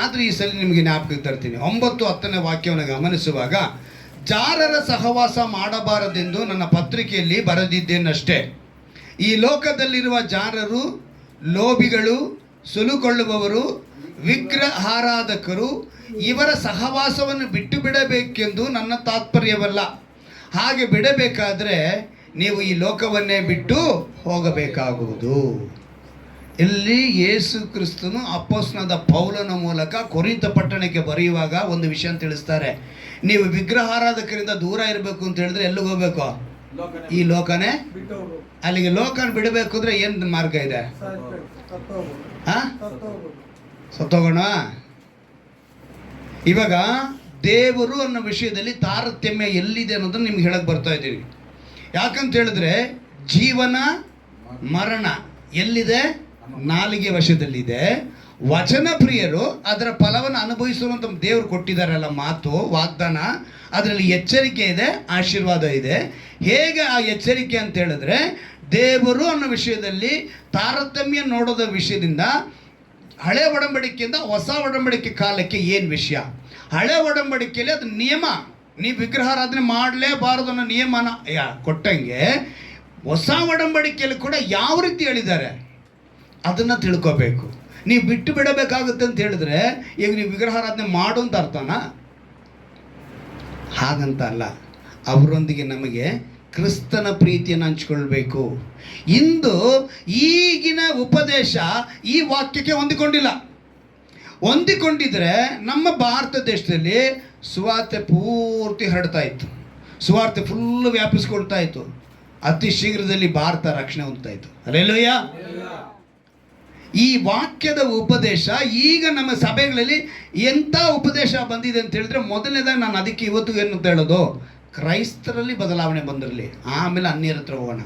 ಆದರೆ ಈ ಸಲ ನಿಮಗೆ ಜ್ಞಾಪಕಕ್ಕೆ ತರ್ತೀನಿ. 9-10ನೇ ವಾಕ್ಯವನ್ನು ಗಮನಿಸುವಾಗ, ಜಾರರ ಸಹವಾಸ ಮಾಡಬಾರದೆಂದು ನನ್ನ ಪತ್ರಿಕೆಯಲ್ಲಿ ಬರೆದಿದ್ದೇನಷ್ಟೇ. ಈ ಲೋಕದಲ್ಲಿರುವ ಜಾರರು, ಲೋಭಿಗಳು, ಸುಲುಕೊಳ್ಳುವವರು, ವಿಗ್ರಹಾರಾಧಕರು ಇವರ ಸಹವಾಸವನ್ನು ಬಿಟ್ಟು ಬಿಡಬೇಕೆಂದು ನನ್ನ ತಾತ್ಪರ್ಯವಲ್ಲ. ಹಾಗೆ ಬಿಡಬೇಕಾದ್ರೆ ನೀವು ಈ ಲೋಕವನ್ನೇ ಬಿಟ್ಟು ಹೋಗಬೇಕಾಗುವುದು. ಇಲ್ಲಿ ಯೇಸು ಕ್ರಿಸ್ತನು ಅಪೊಸ್ತಲನಾದ ಪೌಲನ ಮೂಲಕ ಕೊರಿಂಥ ಪಟ್ಟಣಕ್ಕೆ ಬರೆಯುವಾಗ ಒಂದು ವಿಷಯ ತಿಳಿಸ್ತಾರೆ. ನೀವು ವಿಗ್ರಹಾರಾಧಕರಿಂದ ದೂರ ಇರಬೇಕು ಅಂತ ಹೇಳಿದ್ರೆ ಎಲ್ಲಿಗೆ ಹೋಗ್ಬೇಕು? ಈ ಲೋಕನೇ. ಅಲ್ಲಿಗೆ ಲೋಕನ ಬಿಡಬೇಕು ಅಂದ್ರೆ ಏನು ಮಾರ್ಗ ಇದೆ? ಸತ್ತೋಗೋಣ. ಇವಾಗ ದೇವರು ಅನ್ನೋ ವಿಷಯದಲ್ಲಿ ತಾರತಮ್ಯ ಎಲ್ಲಿದೆ ಅನ್ನೋದನ್ನು ನಿಮ್ಗೆ ಹೇಳಕ್ ಬರ್ತಾ ಇದ್ದೀವಿ. ಯಾಕಂತ ಹೇಳಿದ್ರೆ ಜೀವನ ಮರಣ ಎಲ್ಲಿದೆ? ನಾಲಿಗೆ ವಶದಲ್ಲಿದೆ. ವಚನ ಪ್ರಿಯರು ಅದರ ಫಲವನ್ನು ಅನುಭವಿಸುವಂತ ದೇವರು ಕೊಟ್ಟಿದ್ದಾರಲ್ಲ, ಮಾತು, ವಾಗ್ದಾನ, ಅದರಲ್ಲಿ ಎಚ್ಚರಿಕೆ ಇದೆ, ಆಶೀರ್ವಾದ ಇದೆ. ಹೇಗೆ ಆ ಎಚ್ಚರಿಕೆ ಅಂತ ಹೇಳಿದ್ರೆ, ದೇವರು ಅನ್ನೋ ವಿಷಯದಲ್ಲಿ ತಾರತಮ್ಯ ನೋಡೋದ ವಿಷಯದಿಂದ ಹಳೆ ಒಡಂಬಡಿಕೆಯಿಂದ ಹೊಸ ಒಡಂಬಡಿಕೆ ಕಾಲಕ್ಕೆ ಏನು ವಿಷಯ? ಹಳೆ ಒಡಂಬಡಿಕೆಯಲ್ಲಿ ಅದು ನಿಯಮ, ನೀವು ವಿಗ್ರಹಾರಾಧನೆ ಮಾಡಲೇಬಾರದು ಅನ್ನೋ ನಿಯಮನ ಕೊಟ್ಟಂಗೆ ಹೊಸ ಒಡಂಬಡಿಕೆಯಲ್ಲಿ ಕೂಡ ಯಾವ ರೀತಿ ಹೇಳಿದ್ದಾರೆ ಅದನ್ನು ತಿಳ್ಕೋಬೇಕು. ನೀವು ಬಿಟ್ಟು ಬಿಡಬೇಕಾಗುತ್ತೆ ಅಂತ ಹೇಳಿದ್ರೆ ಈಗ ನೀವು ವಿಗ್ರಹಾರಾಧನೆ ಮಾಡು ಅಂತ ಅರ್ಥನಾ? ಹಾಗಂತ ಅಲ್ಲ. ಅವರೊಂದಿಗೆ ನಮಗೆ ಕ್ರಿಸ್ತನ ಪ್ರೀತಿಯನ್ನು ಹಂಚಿಕೊಳ್ಬೇಕು. ಇಂದು ಈಗಿನ ಉಪದೇಶ ಈ ವಾಕ್ಯಕ್ಕೆ ಹೊಂದಿಕೊಂಡಿಲ್ಲ. ಹೊಂದಿಕೊಂಡಿದ್ರೆ ನಮ್ಮ ಭಾರತ ದೇಶದಲ್ಲಿ ಸುವಾರ್ತೆ ಪೂರ್ತಿ ಹರಡ್ತಾ ಇತ್ತು, ಸುವಾರ್ತೆ ಫುಲ್ಲು ವ್ಯಾಪಿಸ್ಕೊಳ್ತಾ ಇತ್ತು, ಅತಿ ಶೀಘ್ರದಲ್ಲಿ ಭಾರತ ರಕ್ಷಣೆ ಹೊಂದ್ತಾ ಇತ್ತು. ಹಲ್ಲೆಲೂಯಾ. ಈ ವಾಕ್ಯದ ಉಪದೇಶ ಈಗ ನಮ್ಮ ಸಭೆಗಳಲ್ಲಿ ಎಂಥ ಉಪದೇಶ ಬಂದಿದೆ ಅಂತ ಹೇಳಿದ್ರೆ, ಮೊದಲನೇದಾಗಿ ನಾನು ಅದಕ್ಕೆ ಇವತ್ತು ಏನು ಅಂತ ಹೇಳೋದು, ಕ್ರೈಸ್ತರಲ್ಲಿ ಬದಲಾವಣೆ ಬಂದಿರಲಿ, ಆಮೇಲೆ ಅನ್ಯರ ಹತ್ರ ಹೋಗೋಣ.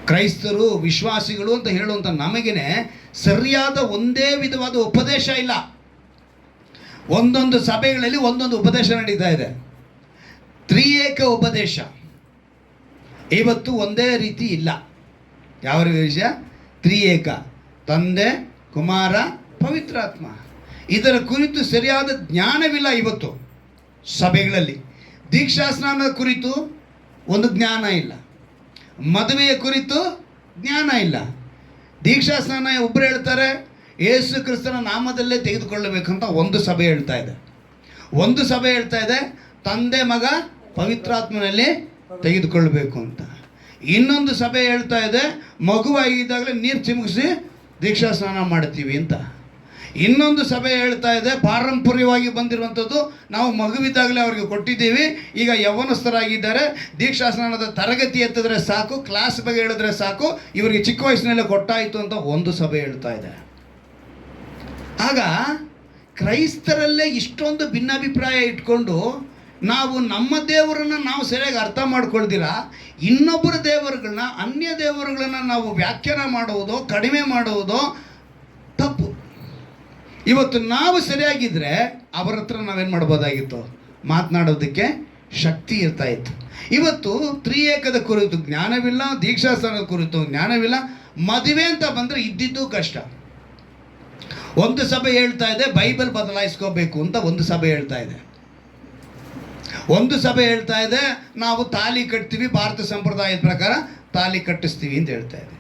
ಕ್ರೈಸ್ತರು ವಿಶ್ವಾಸಿಗಳು ಅಂತ ಹೇಳುವಂಥ ನಮಗೇನೆ ಸರಿಯಾದ ಒಂದೇ ವಿಧವಾದ ಉಪದೇಶ ಇಲ್ಲ. ಒಂದೊಂದು ಸಭೆಗಳಲ್ಲಿ ಒಂದೊಂದು ಉಪದೇಶ ನಡೀತಾ ಇದೆ. ತ್ರಿಏಕ ಉಪದೇಶ ಇವತ್ತು ಒಂದೇ ರೀತಿ ಇಲ್ಲ. ಯಾವ ವಿಷಯ? ತ್ರಿಏಕ, ತಂದೆ, ಕುಮಾರ, ಪವಿತ್ರಾತ್ಮ. ಇದರ ಕುರಿತು ಸರಿಯಾದ ಜ್ಞಾನವಿಲ್ಲ ಇವತ್ತು ಸಭೆಗಳಲ್ಲಿ. ದೀಕ್ಷಾಸ್ನಾನದ ಕುರಿತು ಒಂದು ಜ್ಞಾನ ಇಲ್ಲ, ಮದುವೆಯ ಕುರಿತು ಜ್ಞಾನ ಇಲ್ಲ. ದೀಕ್ಷಾಸ್ನಾನ ಒಬ್ಬರು ಹೇಳ್ತಾರೆ ಯೇಸು ಕ್ರಿಸ್ತನ ನಾಮದಲ್ಲೇ ತೆಗೆದುಕೊಳ್ಳಬೇಕಂತ ಒಂದು ಸಭೆ ಹೇಳ್ತಾ ಇದೆ. ಒಂದು ಸಭೆ ಹೇಳ್ತಾ ಇದೆ ತಂದೆ, ಮಗ, ಪವಿತ್ರಾತ್ಮನಲ್ಲಿ ತೆಗೆದುಕೊಳ್ಬೇಕು ಅಂತ. ಇನ್ನೊಂದು ಸಭೆ ಹೇಳ್ತಾ ಇದೆ ಮಗುವಾಗಿದ್ದಾಗಲೇ ನೀರು ಚಿಮುಕಿಸಿ ದೀಕ್ಷಾ ಸ್ನಾನ ಮಾಡ್ತೀವಿ ಅಂತ. ಇನ್ನೊಂದು ಸಭೆ ಹೇಳ್ತಾ ಇದೆ ಪಾರಂಪರ್ಯವಾಗಿ ಬಂದಿರುವಂಥದ್ದು ನಾವು ಮಗುವಿದ್ದಾಗಲೇ ಅವ್ರಿಗೆ ಕೊಟ್ಟಿದ್ದೀವಿ, ಈಗ ಯೌವನಸ್ಥರಾಗಿದ್ದಾರೆ, ದೀಕ್ಷಾ ಸ್ನಾನದ ತರಗತಿ ಎತ್ತಿದ್ರೆ ಸಾಕು, ಕ್ಲಾಸ್ ಬಗ್ಗೆ ಹೇಳಿದ್ರೆ ಸಾಕು, ಇವರಿಗೆ ಚಿಕ್ಕ ವಯಸ್ಸಿನಲ್ಲೇ ಕೊಟ್ಟಾಯಿತು ಅಂತ ಒಂದು ಸಭೆ ಹೇಳ್ತಾ ಇದೆ. ಆಗ ಕ್ರೈಸ್ತರಲ್ಲೇ ಇಷ್ಟೊಂದು ಭಿನ್ನಾಭಿಪ್ರಾಯ ಇಟ್ಕೊಂಡು ನಾವು ನಮ್ಮ ದೇವರನ್ನು ನಾವು ಸರಿಯಾಗಿ ಅರ್ಥ ಮಾಡ್ಕೊಳ್ದಿರ ಇನ್ನೊಬ್ಬರ ದೇವರುಗಳನ್ನ, ಅನ್ಯ ದೇವರುಗಳನ್ನ ನಾವು ವ್ಯಾಖ್ಯಾನ ಮಾಡುವುದೋ ಕಡಿಮೆ ಮಾಡುವುದೋ ತಪ್ಪು. ಇವತ್ತು ನಾವು ಸರಿಯಾಗಿದ್ದರೆ ಅವರ ಹತ್ರ ನಾವೇನು ಮಾಡ್ಬೋದಾಗಿತ್ತು, ಮಾತನಾಡೋದಕ್ಕೆ ಶಕ್ತಿ ಇರ್ತಾ ಇತ್ತು. ಇವತ್ತು ತ್ರಿಏಕದ ಕುರಿತು ಜ್ಞಾನವಿಲ್ಲ, ದೀಕ್ಷಾಸ್ನಾನದ ಕುರಿತು ಜ್ಞಾನವಿಲ್ಲ, ಮದುವೆ ಅಂತ ಬಂದರೆ ಇದ್ದಿದ್ದು ಕಷ್ಟ. ಒಂದು ಸಭೆ ಹೇಳ್ತಾ ಇದೆ ಬೈಬಲ್ ಬದಲಾಯಿಸ್ಕೋಬೇಕು ಅಂತ, ಒಂದು ಸಭೆ ಹೇಳ್ತಾ ಇದೆ. ಒಂದು ಸಭೆ ಹೇಳ್ತಾ ಇದೆ ನಾವು ತಾಲಿ ಕಟ್ತೀವಿ, ಭಾರತ ಸಂಪ್ರದಾಯದ ಪ್ರಕಾರ ತಾಲಿ ಕಟ್ಟಿಸ್ತೀವಿ ಅಂತ ಹೇಳ್ತಾ ಇದೆ.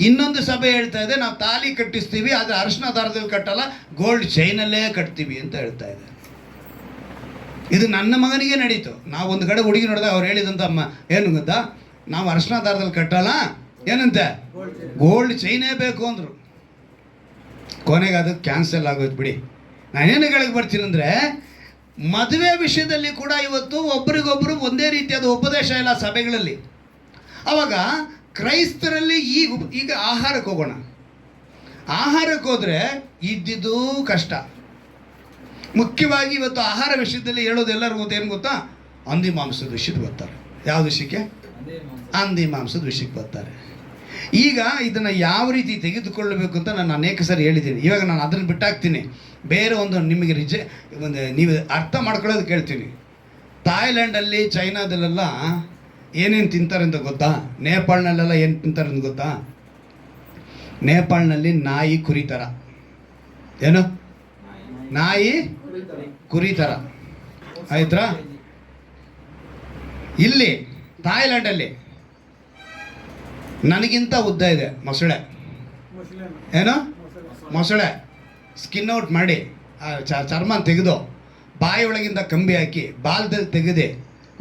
ಇನ್ನೊಂದು ಸಭೆ ಹೇಳ್ತಾ ಇದೆ ನಾವು ತಾಲಿ ಕಟ್ಟಿಸ್ತೀವಿ ಆದರೆ ಅರಿಶಿನ ದಾರದಲ್ಲಿ ಕಟ್ಟಲ್ಲ, ಗೋಲ್ಡ್ ಚೈನಲ್ಲೇ ಕಟ್ತೀವಿ ಅಂತ ಹೇಳ್ತಾ ಇದೆ. ಇದು ನನ್ನ ಮಗನಿಗೆ ನಡೀತು. ನಾವು ಒಂದು ಕಡೆ ಹುಡುಗಿ ನೋಡಿದಾಗ ಅವ್ರು ಹೇಳಿದಂತ ಅಮ್ಮ ಏನು ಗೊತ್ತಾ, ನಾವು ಅರಿಶಿನ ದಾರದಲ್ಲಿ ಕಟ್ಟಲ್ಲ, ಏನಂತೆ ಗೋಲ್ಡ್ ಚೈನೇ ಬೇಕು ಅಂದರು. ಕೊನೆಗೆ ಅದು ಕ್ಯಾನ್ಸಲ್ ಆಗೋಯ್ತು ಬಿಡಿ. ನಾನೇನು ಹೇಳಕ್ಕೆ ಬರ್ತೀನಿ ಅಂದರೆ, ಮದುವೆ ವಿಷಯದಲ್ಲಿ ಕೂಡ ಇವತ್ತು ಒಬ್ರಿಗೊಬ್ಬರು ಒಂದೇ ರೀತಿಯಾದ ಉಪದೇಶ ಇಲ್ಲ ಸಭೆಗಳಲ್ಲಿ. ಆವಾಗ ಕ್ರೈಸ್ತರಲ್ಲಿ ಈಗ ಆಹಾರಕ್ಕೆ ಹೋಗೋಣ. ಆಹಾರಕ್ಕೆ ಹೋದರೆ ಇದ್ದಿದ್ದು ಕಷ್ಟ. ಮುಖ್ಯವಾಗಿ ಇವತ್ತು ಆಹಾರ ವಿಷಯದಲ್ಲಿ ಹೇಳೋದು ಎಲ್ಲರಿಗೂ ಏನು ಗೊತ್ತಾ, ಹಂದಿ ಮಾಂಸದ ವಿಷಯಕ್ಕೆ ಬರ್ತಾರೆ. ಯಾವ ವಿಷಯಕ್ಕೆ? ಹಂದಿ ಮಾಂಸದ ವಿಷಯಕ್ಕೆ ಬರ್ತಾರೆ. ಈಗ ಇದನ್ನು ಯಾವ ರೀತಿ ತೆಗೆದುಕೊಳ್ಳಬೇಕು ಅಂತ ನಾನು ಅನೇಕ ಸಾರಿ ಹೇಳಿದ್ದೀನಿ. ಇವಾಗ ನಾನು ಅದನ್ನು ಬಿಟ್ಟಾಕ್ತೀನಿ, ಬೇರೆ ಒಂದು ನಿಮಗೆ ಒಂದು ನೀವು ಅರ್ಥ ಮಾಡ್ಕೊಳ್ಳೋದು ಕೇಳ್ತೀನಿ. ಥಾಯ್ಲ್ಯಾಂಡಲ್ಲಿ, ಚೈನಾದಲ್ಲೆಲ್ಲ ಏನೇನು ತಿಂತಾರೆ ಅಂತ ಗೊತ್ತಾ? ನೇಪಾಳ್ನಲ್ಲೆಲ್ಲ ಏನು ತಿಂತಾರೆ ಅಂತ ಗೊತ್ತಾ? ನೇಪಾಳ್ನಲ್ಲಿ ನಾಯಿ ಕುರಿ ಥರ, ಏನು ನಾಯಿ ಕುರಿ ಥರ ಆಯ್ತಾ? ಇಲ್ಲಿ ಥಾಯ್ಲ್ಯಾಂಡಲ್ಲಿ ನನಗಿಂತ ಉದ್ದ ಇದೆ ಮೊಸಳೆ. ಏನು ಮೊಸಳೆ ಸ್ಕಿನ್ ಔಟ್ ಮಾಡಿ ಚರ್ಮ ತೆಗೆದು ಬಾಯಿ ಒಳಗಿಂದ ಕಂಬಿ ಹಾಕಿ ಬಾಲ್ದಲ್ಲಿ ತೆಗೆದು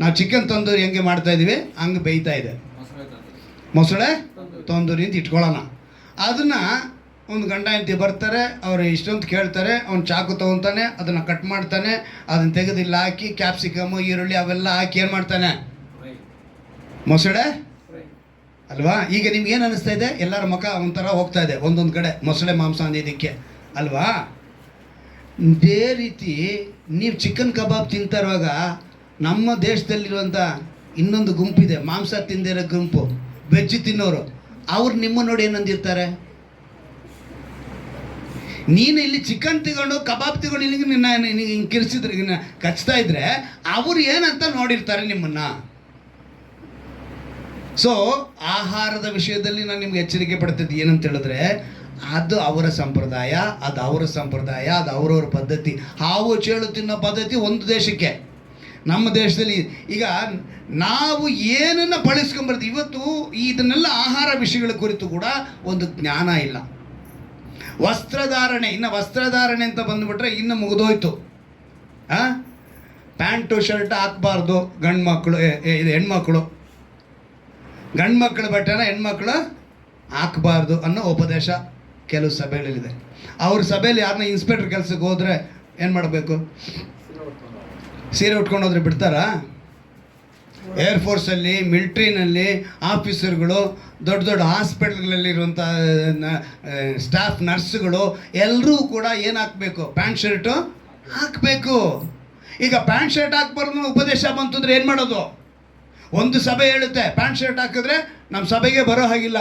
ನಾವು ಚಿಕನ್ ತಂದೂರಿ ಹೆಂಗೆ ಮಾಡ್ತಾಯಿದ್ದೀವಿ ಹಂಗೆ ಬೇಯ್ತಾ ಇದೆ. ಮೊಸಳೆ ತಂದೂರಿ ಅಂತ ಇಟ್ಕೊಳ್ಳೋಣ. ಅದನ್ನು ಒಂದು ಗಂಡ ಹೆಂಡತಿ ಬರ್ತಾರೆ, ಅವರು ಇಷ್ಟೊಂದು ಕೇಳ್ತಾರೆ, ಅವ್ನು ಚಾಕು ತೊಗೊತಾನೆ, ಅದನ್ನು ಕಟ್ ಮಾಡ್ತಾನೆ, ಅದನ್ನು ತೆಗೆದಿಲ್ಲ ಹಾಕಿ ಕ್ಯಾಪ್ಸಿಕಮು ಈರುಳ್ಳಿ ಅವೆಲ್ಲ ಹಾಕಿ ಏನು ಮಾಡ್ತಾನೆ, ಮೊಸಳೆ ಅಲ್ವಾ? ಈಗ ನಿಮ್ಗೆ ಏನು ಅನ್ನಿಸ್ತಾ ಇದೆ? ಎಲ್ಲರ ಮುಖ ಒಂಥರ ಹೋಗ್ತಾ ಇದೆ ಒಂದೊಂದು ಕಡೆ ಮೊಸಳೆ ಮಾಂಸ ಅಂದಿದ್ದಕ್ಕೆ ಅಲ್ವಾ? ಇದೇ ರೀತಿ ನೀವು ಚಿಕನ್ ಕಬಾಬ್ ತಿಂತಾ ಇರುವಾಗ ನಮ್ಮ ದೇಶದಲ್ಲಿರುವಂಥ ಇನ್ನೊಂದು ಗುಂಪಿದೆ, ಮಾಂಸ ತಿಂದಿರೋ ಗುಂಪು, ವೆಜ್ ತಿನ್ನೋರು. ಅವ್ರು ನಿಮ್ಮ ನೋಡಿ ಏನಂದಿರ್ತಾರೆ? ನೀನು ಇಲ್ಲಿ ಚಿಕನ್ ತಗೊಂಡು ಕಬಾಬ್ ತಗೊಂಡು ಇಲ್ಲಿಗೆ ಹಿಂಗೆ ಕಿರಿಸಿದ್ರೆ ಕಚ್ತಾ ಇದ್ರೆ ಅವ್ರು ಏನಂತ ನೋಡಿರ್ತಾರೆ ನಿಮ್ಮನ್ನು. ಸೊ ಆಹಾರದ ವಿಷಯದಲ್ಲಿ ನಾನು ನಿಮ್ಗೆ ಎಚ್ಚರಿಕೆ ಪಡ್ತಿದ್ದೆ ಏನಂತ ಹೇಳಿದ್ರೆ, ಅದು ಅವರ ಸಂಪ್ರದಾಯ, ಅದು ಅವರ ಸಂಪ್ರದಾಯ, ಅದು ಅವರವ್ರ ಪದ್ಧತಿ. ಹಾವು ಚೇಳು ತಿನ್ನೋ ಪದ್ಧತಿ ಒಂದು ದೇಶಕ್ಕೆ. ನಮ್ಮ ದೇಶದಲ್ಲಿ ಈಗ ನಾವು ಏನನ್ನು ಬಳಸ್ಕೊಂಬರ್ತೀವಿ. ಇವತ್ತು ಇದನ್ನೆಲ್ಲ ಆಹಾರ ವಿಷಯಗಳ ಕುರಿತು ಕೂಡ ಒಂದು ಜ್ಞಾನ ಇಲ್ಲ. ವಸ್ತ್ರಧಾರಣೆ, ಇನ್ನು ವಸ್ತ್ರಧಾರಣೆ ಅಂತ ಬಂದುಬಿಟ್ರೆ ಇನ್ನು ಮುಗಿದೋಯ್ತು. ಪ್ಯಾಂಟು ಶರ್ಟ್ ಹಾಕ್ಬಾರ್ದು ಗಂಡು ಮಕ್ಕಳು, ಇದು ಹೆಣ್ಮಕ್ಳು. ಗಂಡು ಮಕ್ಕಳ ಬಟ್ಟೆನ ಹೆಣ್ಮಕ್ಳು ಹಾಕಬಾರ್ದು ಅನ್ನೋ ಉಪದೇಶ ಕೆಲವು ಸಭೆಗಳಲ್ಲಿದೆ. ಅವ್ರ ಸಭೆಯಲ್ಲಿ ಯಾರನ್ನ ಇನ್ಸ್ಪೆಕ್ಟರ್ ಕೆಲಸಕ್ಕೆ ಹೋದರೆ ಏನು ಮಾಡಬೇಕು? ಸೀರೆ ಉಟ್ಕೊಂಡು ಹೋದ್ರೆ ಬಿಡ್ತಾರಾ? ಏರ್ಫೋರ್ಸಲ್ಲಿ, ಮಿಲ್ಟ್ರಿನಲ್ಲಿ ಆಫೀಸರ್ಗಳು, ದೊಡ್ಡ ದೊಡ್ಡ ಹಾಸ್ಪಿಟಲ್ಗಳಲ್ಲಿರುವಂಥ ಸ್ಟಾಫ್ ನರ್ಸ್ಗಳು ಎಲ್ಲರೂ ಕೂಡ ಏನು ಹಾಕಬೇಕು? ಪ್ಯಾಂಟ್ ಶರ್ಟು ಹಾಕಬೇಕು. ಈಗ ಪ್ಯಾಂಟ್ ಶರ್ಟ್ ಹಾಕ್ಬಾರ್ದು ಉಪದೇಶ ಬಂತು ಅಂದರೆ ಏನು ಮಾಡೋದು? ಒಂದು ಸಭೆ ಹೇಳುತ್ತೆ ಪ್ಯಾಂಟ್ ಶರ್ಟ್ ಹಾಕಿದ್ರೆ ನಮ್ಮ ಸಭೆಗೆ ಬರೋ ಹಾಗಿಲ್ಲ,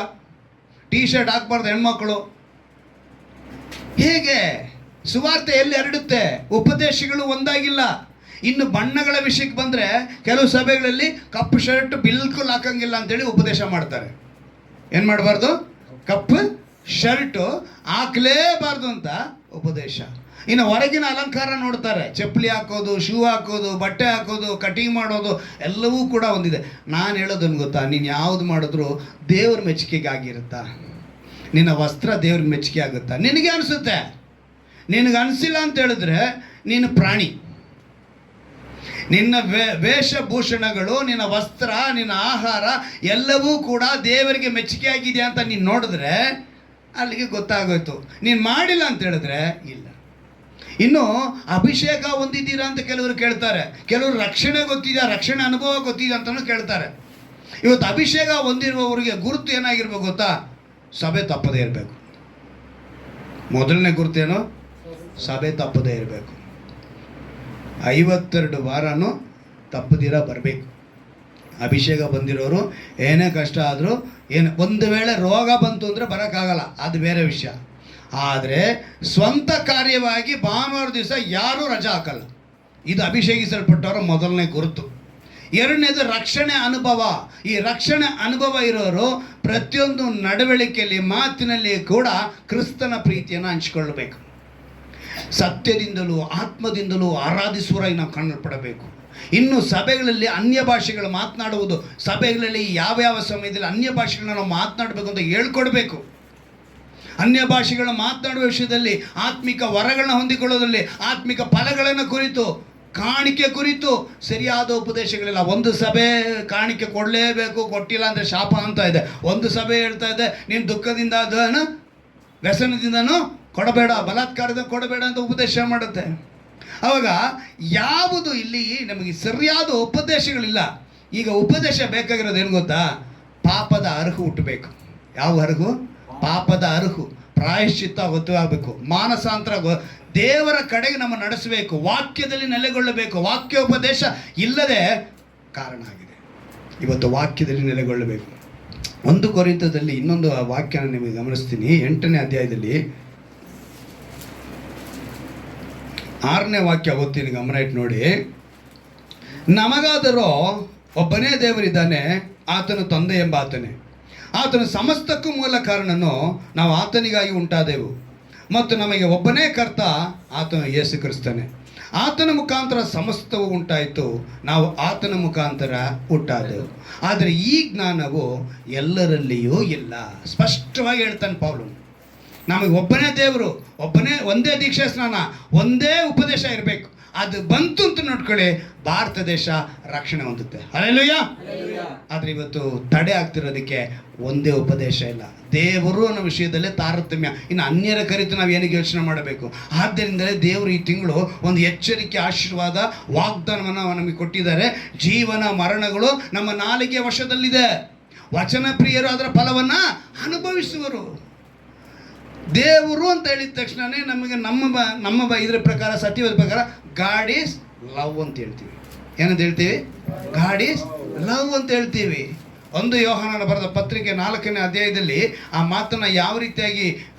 ಟೀ ಶರ್ಟ್ ಹಾಕ್ಬಾರ್ದು ಹೆಣ್ಮಕ್ಳು. ಹೇಗೆ ಸುವಾರ್ತೆ ಎಲ್ಲಿ ಹರಡುತ್ತೆ? ಉಪದೇಶಗಳು ಒಂದಾಗಿಲ್ಲ. ಇನ್ನು ಬಣ್ಣಗಳ ವಿಷಯಕ್ಕೆ ಬಂದರೆ ಕೆಲವು ಸಭೆಗಳಲ್ಲಿ ಕಪ್ಪು ಶರ್ಟ್ ಬಿಲ್ಕುಲ್ ಹಾಕಂಗಿಲ್ಲ ಅಂತೇಳಿ ಉಪದೇಶ ಮಾಡ್ತಾರೆ. ಏನು ಮಾಡಬಾರ್ದು? ಕಪ್ಪು ಶರ್ಟು ಹಾಕಲೇಬಾರ್ದು ಅಂತ ಉಪದೇಶ. ಇನ್ನು ಹೊರಗಿನ ಅಲಂಕಾರ ನೋಡ್ತಾರೆ, ಚಪ್ಪಲಿ ಹಾಕೋದು, ಶೂ ಹಾಕೋದು, ಬಟ್ಟೆ ಹಾಕೋದು, ಕಟಿಂಗ್ ಮಾಡೋದು ಎಲ್ಲವೂ ಕೂಡ ಒಂದಿದೆ. ನಾನು ಹೇಳೋದನ್ನು ಗೊತ್ತಾ, ನೀನು ಯಾವುದು ಮಾಡಿದ್ರು ದೇವ್ರ ಮೆಚ್ಚುಗೆಗಾಗಿರುತ್ತಾ? ನಿನ್ನ ವಸ್ತ್ರ ದೇವ್ರಿಗೆ ಮೆಚ್ಚುಗೆ ಆಗುತ್ತಾ? ನಿನಗೆ ಅನಿಸುತ್ತೆ. ನಿನಗೆ ಅನಿಸಿಲ್ಲ ಅಂತ ಹೇಳಿದ್ರೆ ನೀನು ಪ್ರಾಣಿ. ನಿನ್ನ ವೇಷಭೂಷಣಗಳು, ನಿನ್ನ ವಸ್ತ್ರ, ನಿನ್ನ ಆಹಾರ ಎಲ್ಲವೂ ಕೂಡ ದೇವರಿಗೆ ಮೆಚ್ಚುಗೆ ಆಗಿದೆ ಅಂತ ನೀನು ನೋಡಿದ್ರೆ ಅಲ್ಲಿಗೆ ಗೊತ್ತಾಗೋಯ್ತು. ನೀನು ಮಾಡಿಲ್ಲ ಅಂತ ಹೇಳಿದ್ರೆ ಇಲ್ಲ. ಇನ್ನು ಅಭಿಷೇಕ ಹೊಂದಿದ್ದೀರಾ ಅಂತ ಕೆಲವರು ಕೇಳ್ತಾರೆ, ಕೆಲವರು ರಕ್ಷಣೆ ಗೊತ್ತಿದೆ, ರಕ್ಷಣೆ ಅನುಭವ ಗೊತ್ತಿದೆ ಅಂತಲೂ ಕೇಳ್ತಾರೆ. ಇವತ್ತು ಅಭಿಷೇಕ ಹೊಂದಿರುವವರಿಗೆ ಗುರುತು ಏನಾಗಿರ್ಬೇಕು ಗೊತ್ತಾ? ಸಭೆ ತಪ್ಪದೇ ಇರಬೇಕು. ಮೊದಲನೇ ಗುರುತೇನು? ಸಭೆ ತಪ್ಪದೇ ಇರಬೇಕು. 52 ವಾರನೂ ತಪ್ಪದಿರ ಬರಬೇಕು. ಅಭಿಷೇಕ ಬಂದಿರೋರು ಏನೇ ಕಷ್ಟ ಆದರೂ, ಒಂದು ವೇಳೆ ರೋಗ ಬಂತು ಅಂದರೆ ಬರೋಕ್ಕಾಗಲ್ಲ, ಅದು ಬೇರೆ ವಿಷಯ. ಆದರೆ ಸ್ವಂತ ಕಾರ್ಯವಾಗಿ ಭಾನುವಾರ ದಿವಸ ಯಾರೂ ರಜಾ ಹಾಕಲ್ಲ. ಇದು ಅಭಿಷೇಕಿಸಲ್ಪಟ್ಟವರ ಮೊದಲನೇ ಗುರುತು. ಎರಡನೇದು ರಕ್ಷಣೆ ಅನುಭವ. ಈ ರಕ್ಷಣೆ ಅನುಭವ ಇರೋರು ಪ್ರತಿಯೊಂದು ನಡವಳಿಕೆಯಲ್ಲಿ, ಮಾತಿನಲ್ಲಿ ಕೂಡ ಕ್ರಿಸ್ತನ ಪ್ರೀತಿಯನ್ನು ಹಂಚಿಕೊಳ್ಳಬೇಕು. ಸತ್ಯದಿಂದಲೂ ಆತ್ಮದಿಂದಲೂ ಆರಾಧಿಸುವರಾಗಿ ನಾವು ಕಾಣಲ್ಪಡಬೇಕು. ಇನ್ನು ಸಭೆಗಳಲ್ಲಿ ಅನ್ಯ ಭಾಷೆಗಳು ಮಾತನಾಡುವುದು, ಸಭೆಗಳಲ್ಲಿ ಯಾವ ಸಮಯದಲ್ಲಿ ಅನ್ಯ ಭಾಷೆಗಳನ್ನ ನಾವು ಮಾತನಾಡಬೇಕು ಅಂತ ಹೇಳ್ಕೊಡ್ಬೇಕು. ಅನ್ಯ ಭಾಷೆಗಳ ಮಾತನಾಡುವ ವಿಷಯದಲ್ಲಿ, ಆತ್ಮಿಕ ವರಗಳನ್ನ ಹೊಂದಿಕೊಳ್ಳೋದ್ರಲ್ಲಿ, ಆತ್ಮಿಕ ಫಲಗಳನ್ನು ಕುರಿತು, ಕಾಣಿಕೆ ಕುರಿತು ಸರಿಯಾದ ಉಪದೇಶಗಳಿಲ್ಲ. ಒಂದು ಸಭೆ ಕಾಣಿಕೆ ಕೊಡಲೇಬೇಕು, ಕೊಟ್ಟಿಲ್ಲ ಅಂದರೆ ಶಾಪ ಅಂತ ಇದೆ. ಒಂದು ಸಭೆ ಹೇಳ್ತಾ ಇದೆ ನೀನು ದುಃಖದಿಂದ ಅದನ್ನು ವ್ಯಸನದಿಂದನೂ ಕೊಡಬೇಡ, ಬಲಾತ್ಕಾರದ ಕೊಡಬೇಡ ಅಂತ ಉಪದೇಶ ಮಾಡುತ್ತೆ. ಆವಾಗ ಯಾವುದು ಇಲ್ಲಿ ನಮಗೆ ಸರಿಯಾದ ಉಪದೇಶಗಳಿಲ್ಲ. ಈಗ ಉಪದೇಶ ಬೇಕಾಗಿರೋದು ಏನು ಗೊತ್ತಾ? ಪಾಪದ ಅರ್ಹು ಹುಟ್ಟಬೇಕು. ಯಾವ ಅರ್ಹು? ಪಾಪದ ಅರ್ಹು, ಪ್ರಾಯಶ್ಚಿತ್ತ ಗೊತ್ತಾಗಬೇಕು, ಮಾನಸಾಂತರ ದೇವರ ಕಡೆಗೆ ನಮ್ಮ ನಡೆಸಬೇಕು, ವಾಕ್ಯದಲ್ಲಿ ನೆಲೆಗೊಳ್ಳಬೇಕು. ವಾಕ್ಯೋಪದೇಶ ಇಲ್ಲದೆ ಕಾರಣ ಆಗಿದೆ. ಇವತ್ತು ವಾಕ್ಯದಲ್ಲಿ ನೆಲೆಗೊಳ್ಳಬೇಕು. 1 ಕೊರಿಂಥದಲ್ಲಿ ಇನ್ನೊಂದು ವಾಕ್ಯನ ನಿಮಗೆ ಗಮನಿಸ್ತೀನಿ. 8ನೇ ಅಧ್ಯಾಯದಲ್ಲಿ 6ನೇ ವಾಕ್ಯ ಓದ್ತೀನಿ, ಗಮನ ಇಟ್ಟು ನೋಡಿ. ನಮಗಾದರೂ ಒಬ್ಬನೇ ದೇವರಿದ್ದಾನೆ, ಆತನು ತಂದೆ ಎಂಬ ಆತನೇ. ಆತನು ಸಮಸ್ತಕ್ಕೂ ಮೂಲ ಕಾರಣನು, ನಾವು ಆತನಿಗಾಗಿ ಉಂಟಾದೆವು. ಮತ್ತು ನಮಗೆ ಒಬ್ಬನೇ ಕರ್ತ, ಆತನು ಯೇಸು ಕ್ರಿಸ್ತನೇ. ಆತನ ಮುಖಾಂತರ ಸಮಸ್ತವು ಉಂಟಾಯಿತು, ನಾವು ಆತನ ಮುಖಾಂತರ ಹುಟ್ಟಾದೆವು. ಆದರೆ ಈ ಜ್ಞಾನವು ಎಲ್ಲರಲ್ಲಿಯೂ ಇಲ್ಲ. ಸ್ಪಷ್ಟವಾಗಿ ಹೇಳ್ತಾನೆ ಪೌಲನು. ನಮಗೆ ಒಬ್ಬನೇ ದೇವರು, ಒಂದೇ ದೀಕ್ಷಾ ಸ್ನಾನ, ಒಂದೇ ಉಪದೇಶ ಇರಬೇಕು. ಅದು ಬಂತು ಅಂತ ನೋಡ್ಕೊಳ್ಳಿ, ಭಾರತ ದೇಶ ರಕ್ಷಣೆ ಹೊಂದುತ್ತೆ. ಹಲ್ಲೆಲೂಯ. ಆದರೆ ಇವತ್ತು ತಡೆ ಆಗ್ತಿರೋದಕ್ಕೆ ಒಂದೇ ಉಪದೇಶ ಇಲ್ಲ. ದೇವರು ಅನ್ನೋ ವಿಷಯದಲ್ಲೇ ತಾರತಮ್ಯ. ಇನ್ನು ಅನ್ಯರ ಕರಿತು ನಾವು ಏನಿಗೆ ಯೋಚನೆ ಮಾಡಬೇಕು. ಆದ್ದರಿಂದಲೇ ದೇವರು ಈ ತಿಂಗಳು ಒಂದು ಎಚ್ಚರಿಕೆ, ಆಶೀರ್ವಾದ, ವಾಗ್ದಾನವನ್ನು ನಮಗೆ ಕೊಟ್ಟಿದ್ದಾರೆ. ಜೀವನ ಮರಣಗಳು ನಮ್ಮ ನಾಲಿಗೆ ವಶದಲ್ಲಿದೆ. ವಚನ ಪ್ರಿಯರು ಅದರ ಫಲವನ್ನು ಅನುಭವಿಸುವರು. ದೇವರು ಅಂತ ಹೇಳಿದ ತಕ್ಷಣವೇ ನಮಗೆ ನಮ್ಮ ಇದ್ರ ಪ್ರಕಾರ, ಸತ್ಯವಾದ ಪ್ರಕಾರ ಗಾಡ್ ಈಸ್ ಲವ್ ಅಂತ ಹೇಳ್ತೀವಿ. ಏನಂತ ಹೇಳ್ತೀವಿ? ಗಾಡ್ ಈಸ್ ಲವ್ ಅಂತ ಹೇಳ್ತೀವಿ. 1 ಯೋಹಾನನ ಬರೆದ ಪತ್ರಿಕೆ 4ನೇ ಅಧ್ಯಾಯದಲ್ಲಿ ಆ ಮಾತನ್ನು ಯಾವ ರೀತಿಯಾಗಿ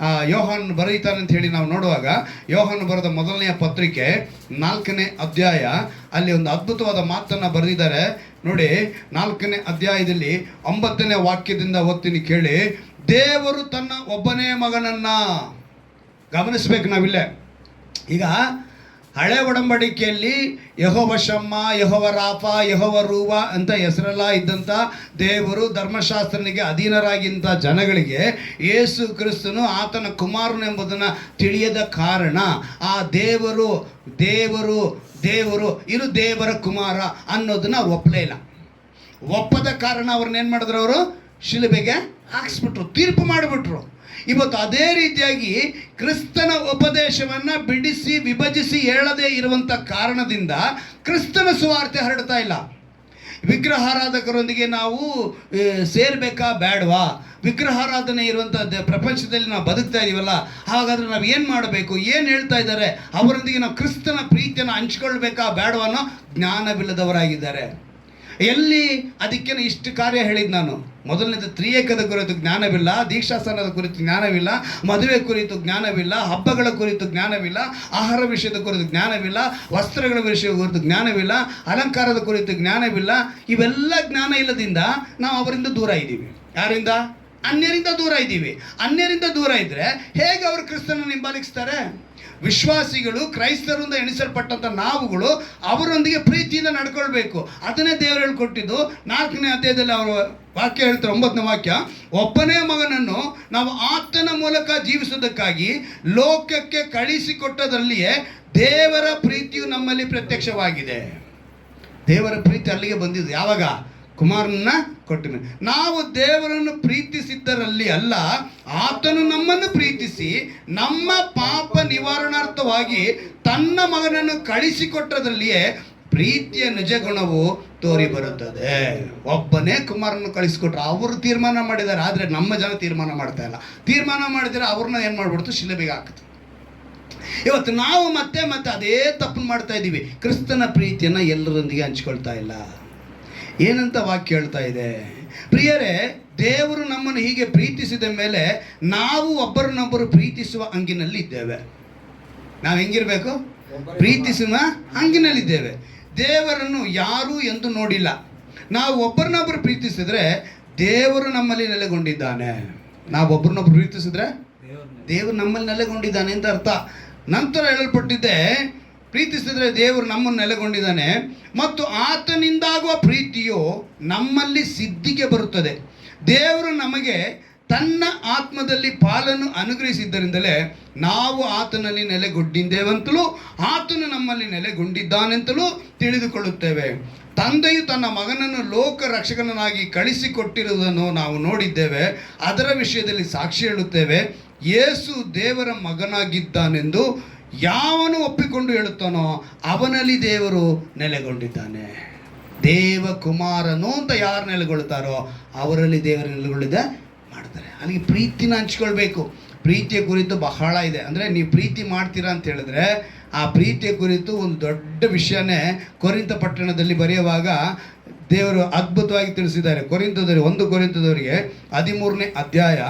ಯೋಹಾನನ್ ಬರೀತಾನೆ ಅಂತ ಹೇಳಿ ನಾವು ನೋಡುವಾಗ, ಯೋಹಾನನ್ ಬರೆದ ಮೊದಲನೆಯ ಪತ್ರಿಕೆ 4ನೇ ಅಧ್ಯಾಯ ಅಲ್ಲಿ ಒಂದು ಅದ್ಭುತವಾದ ಮಾತನ್ನು ಬರೆದಿದ್ದಾರೆ. ನೋಡಿ 4ನೇ ಅಧ್ಯಾಯದಲ್ಲಿ 9ನೇ ವಾಕ್ಯದಿಂದ ಓದ್ತೀನಿ ಕೇಳಿ. ದೇವರು ತನ್ನ ಒಬ್ಬನೇ ಮಗನನ್ನ, ಗಮನಿಸ್ಬೇಕು ನಾವಿಲ್ಲೇ. ಈಗ ಹಳೆ ಒಡಂಬಡಿಕೆಯಲ್ಲಿ ಯೆಹೋವ ಶಮ್ಮ, ಯೆಹೋವ ರಾಫ, ಯೆಹೋವ ರೂವ ಅಂತ ಹೆಸರೆಲ್ಲ ಇದ್ದಂಥ ದೇವರು ಧರ್ಮಶಾಸ್ತ್ರನಿಗೆ ಅಧೀನರಾಗಿದ್ದ ಜನಗಳಿಗೆ ಯೇಸು ಕ್ರಿಸ್ತನು ಆತನ ಕುಮಾರನು ಎಂಬುದನ್ನು ತಿಳಿಯದ ಕಾರಣ ಆ ದೇವರು ದೇವರು ದೇವರು ಇದು ದೇವರ ಕುಮಾರ ಅನ್ನೋದನ್ನ ಅವ್ರು ಒಪ್ಪಲೇ ಇಲ್ಲ. ಒಪ್ಪದ ಕಾರಣ ಅವ್ರನ್ನೇನು ಮಾಡಿದ್ರು, ಅವರು ಶಿಲುಬೆಗೆ ಹಾಕ್ಸ್ಬಿಟ್ರು, ತೀರ್ಪು ಮಾಡಿಬಿಟ್ರು. ಇವತ್ತು ಅದೇ ರೀತಿಯಾಗಿ ಕ್ರಿಸ್ತನ ಉಪದೇಶವನ್ನು ಬಿಡಿಸಿ ವಿಭಜಿಸಿ ಹೇಳದೇ ಇರುವಂಥ ಕಾರಣದಿಂದ ಕ್ರಿಸ್ತನ ಸುವಾರ್ತೆ ಹರಡ್ತಾ ಇಲ್ಲ. ವಿಗ್ರಹಾರಾಧಕರೊಂದಿಗೆ ನಾವು ಸೇರಬೇಕಾ ಬೇಡವಾ? ವಿಗ್ರಹಾರಾಧನೆ ಇರುವಂಥ ಪ್ರಪಂಚದಲ್ಲಿ ನಾವು ಬದುಕ್ತಾ ಇದೀವಲ್ಲ, ಹಾಗಾದರೆ ನಾವು ಏನು ಮಾಡಬೇಕು, ಏನು ಹೇಳ್ತಾ ಇದ್ದಾರೆ, ಅವರೊಂದಿಗೆ ನಾವು ಕ್ರಿಸ್ತನ ಪ್ರೀತಿಯನ್ನು ಹಂಚ್ಕೊಳ್ಬೇಕಾ ಬೇಡವಾ ಅನ್ನೋ ಜ್ಞಾನವಿಲ್ಲದವರಾಗಿದ್ದಾರೆ. ಎಲ್ಲಿ ಅದಕ್ಕೆ ಇಷ್ಟು ಕಾರ್ಯ ಹೇಳಿದ್ದು ನಾನು. ಮೊದಲನೇದು ತ್ರಿಯೇಕದ ಕುರಿತು ಜ್ಞಾನವಿಲ್ಲ, ದೀಕ್ಷಾಸ್ಥಾನದ ಕುರಿತು ಜ್ಞಾನವಿಲ್ಲ, ಮದುವೆ ಕುರಿತು ಜ್ಞಾನವಿಲ್ಲ, ಹಬ್ಬಗಳ ಕುರಿತು ಜ್ಞಾನವಿಲ್ಲ, ಆಹಾರ ವಿಷಯದ ಕುರಿತು ಜ್ಞಾನವಿಲ್ಲ, ವಸ್ತ್ರಗಳ ವಿಷಯ ಕುರಿತು ಜ್ಞಾನವಿಲ್ಲ, ಅಲಂಕಾರದ ಕುರಿತು ಜ್ಞಾನವಿಲ್ಲ. ಇವೆಲ್ಲ ಜ್ಞಾನ ಇಲ್ಲದಿಂದ ನಾವು ಅವರಿಂದ ದೂರ ಇದ್ದೀವಿ. ಯಾರಿಂದ? ಅನ್ಯರಿಂದ ದೂರ ಇದ್ದೀವಿ. ಅನ್ಯರಿಂದ ದೂರ ಇದ್ದರೆ ಹೇಗೆ ಅವರು ಕ್ರಿಸ್ತನನ್ನು ಹಿಂಬಾಲಿಸ್ತಾರೆ? ವಿಶ್ವಾಸಿಗಳು, ಕ್ರೈಸ್ತರಿಂದ ಎಣಿಸಲ್ಪಟ್ಟಂಥ ನಾವುಗಳು ಅವರೊಂದಿಗೆ ಪ್ರೀತಿಯಿಂದ ನಡ್ಕೊಳ್ಬೇಕು. ಅದನ್ನೇ ದೇವರು ಹೇಳ್ಕೊಟ್ಟಿದ್ದು. 4ನೇ ಅಧ್ಯಾಯದಲ್ಲಿ ಅವರು ವಾಕ್ಯ ಹೇಳ್ತಾರೆ, 9ನೇ ವಾಕ್ಯ, ಒಬ್ಬನೇ ಮಗನನ್ನು ನಾವು ಆತನ ಮೂಲಕ ಜೀವಿಸುವುದಕ್ಕಾಗಿ ಲೋಕಕ್ಕೆ ಕಳಿಸಿಕೊಟ್ಟದರಲ್ಲಿಯೇ ದೇವರ ಪ್ರೀತಿಯು ನಮ್ಮಲ್ಲಿ ಪ್ರತ್ಯಕ್ಷವಾಗಿದೆ. ದೇವರ ಪ್ರೀತಿ ಅಲ್ಲಿಗೆ ಬಂದಿದ್ದು ಯಾವಾಗ? ಕುಮಾರನನ್ನ ಕೊಟ್ಟಿನ. ನಾವು ದೇವರನ್ನು ಪ್ರೀತಿಸಿದ್ದರಲ್ಲಿ ಅಲ್ಲ, ಆತನು ನಮ್ಮನ್ನು ಪ್ರೀತಿಸಿ ನಮ್ಮ ಪಾಪ ನಿವಾರಣಾರ್ಥವಾಗಿ ತನ್ನ ಮಗನನ್ನು ಕಳಿಸಿಕೊಟ್ಟದರಲ್ಲಿಯೇ ಪ್ರೀತಿಯ ನಿಜ ಗುಣವು ತೋರಿ ಬರುತ್ತದೆ. ಒಬ್ಬನೇ ಕುಮಾರನ್ನು ಕಳಿಸಿಕೊಟ್ರು, ಅವರು ತೀರ್ಮಾನ ಮಾಡಿದ್ದಾರೆ. ಆದರೆ ನಮ್ಮ ಜನ ತೀರ್ಮಾನ ಮಾಡ್ತಾ ಇಲ್ಲ. ತೀರ್ಮಾನ ಮಾಡಿದರೆ ಅವ್ರನ್ನ ಏನು ಮಾಡ್ಬಿಡ್ತು, ಶಿಲುಬೆಗೆ ಹಾಕ್ತು. ಇವತ್ತು ನಾವು ಮತ್ತೆ ಮತ್ತೆ ಅದೇ ತಪ್ಪನ್ನು ಮಾಡ್ತಾ ಇದ್ದೀವಿ. ಕ್ರಿಸ್ತನ ಪ್ರೀತಿಯನ್ನು ಎಲ್ಲರೊಂದಿಗೆ ಹಂಚ್ಕೊಳ್ತಾ ಇಲ್ಲ. ಏನಂತ ವಾಕ್ಯ ಹೇಳ್ತಾ ಇದೆ? ಪ್ರಿಯರೇ, ದೇವರು ನಮ್ಮನ್ನು ಹೀಗೆ ಪ್ರೀತಿಸಿದ ಮೇಲೆ ನಾವು ಒಬ್ಬರನ್ನೊಬ್ಬರು ಪ್ರೀತಿಸುವ ಹಂಗಿನಲ್ಲಿ ಇದ್ದೇವೆ. ನಾವು ಹೆಂಗಿರಬೇಕು? ಪ್ರೀತಿಸುವ ಹಂಗಿನಲ್ಲಿದ್ದೇವೆ. ದೇವರನ್ನು ಯಾರು ಎಂದು ನೋಡಿಲ್ಲ. ನಾವು ಒಬ್ಬರನ್ನೊಬ್ಬರು ಪ್ರೀತಿಸಿದ್ರೆ ದೇವರು ನಮ್ಮಲ್ಲಿ ನೆಲೆಗೊಂಡಿದ್ದಾನೆ. ನಾವು ಒಬ್ಬರನ್ನೊಬ್ಬರು ಪ್ರೀತಿಸಿದ್ರೆ ದೇವರು ನಮ್ಮಲ್ಲಿ ನೆಲೆಗೊಂಡಿದ್ದಾನೆ ಅಂತ ಅರ್ಥ. ನಂತರ ಹೇಳಲ್ಪಟ್ಟಿದ್ದೆ, ಪ್ರೀತಿಸಿದರೆ ದೇವರು ನಮ್ಮನ್ನು ನೆಲೆಗೊಂಡಿದ್ದಾನೆ ಮತ್ತು ಆತನಿಂದಾಗುವ ಪ್ರೀತಿಯು ನಮ್ಮಲ್ಲಿ ಸಿದ್ಧಿಗೆ ಬರುತ್ತದೆ. ದೇವರು ನಮಗೆ ತನ್ನ ಆತ್ಮದಲ್ಲಿ ಪಾಲನ್ನು ಅನುಗ್ರಹಿಸಿದ್ದರಿಂದಲೇ ನಾವು ಆತನಲ್ಲಿ ನೆಲೆಗೊಂಡಿದ್ದೇವಂತಲೂ ಆತನು ನಮ್ಮಲ್ಲಿ ನೆಲೆಗೊಂಡಿದ್ದಾನೆಂತಲೂ ತಿಳಿದುಕೊಳ್ಳುತ್ತೇವೆ. ತಂದೆಯು ತನ್ನ ಮಗನನ್ನು ಲೋಕ ರಕ್ಷಕನಾಗಿ ಕಳಿಸಿಕೊಟ್ಟಿರುವುದನ್ನು ನಾವು ನೋಡಿದ್ದೇವೆ. ಅದರ ವಿಷಯದಲ್ಲಿ ಸಾಕ್ಷಿ ಹೇಳುತ್ತೇವೆ, ಯೇಸು ದೇವರ ಮಗನಾಗಿದ್ದಾನೆಂದು ಯಾವನು ಒಪ್ಪಿಕೊಂಡು ಹೇಳುತ್ತಾನೋ ಅವನಲ್ಲಿ ದೇವರು ನೆಲೆಗೊಂಡಿದ್ದಾನೆ. ದೇವ ಕುಮಾರನು ಅಂತ ಯಾರು ನೆಲೆಗೊಳ್ತಾರೋ ಅವರಲ್ಲಿ ದೇವರು ನೆಲೆಗೊಳ್ಳಿದೆ ಮಾಡ್ತಾರೆ. ಅಲ್ಲಿಗೆ ಪ್ರೀತಿನ ಹಂಚ್ಕೊಳ್ಬೇಕು. ಪ್ರೀತಿಯ ಕುರಿತು ಬಹಳ ಇದೆ. ಅಂದರೆ ನೀವು ಪ್ರೀತಿ ಮಾಡ್ತೀರಾ ಅಂತ ಹೇಳಿದ್ರೆ ಆ ಪ್ರೀತಿಯ ಕುರಿತು ಒಂದು ದೊಡ್ಡ ವಿಷಯನೇ ಕೊರಿಂಥ ಪಟ್ಟಣದಲ್ಲಿ ಬರೆಯುವಾಗ ದೇವರು ಅದ್ಭುತವಾಗಿ ತಿಳಿಸಿದ್ದಾರೆ. 1 ಕೊರಿಂಥದವರಿಗೆ 13ನೇ ಅಧ್ಯಾಯ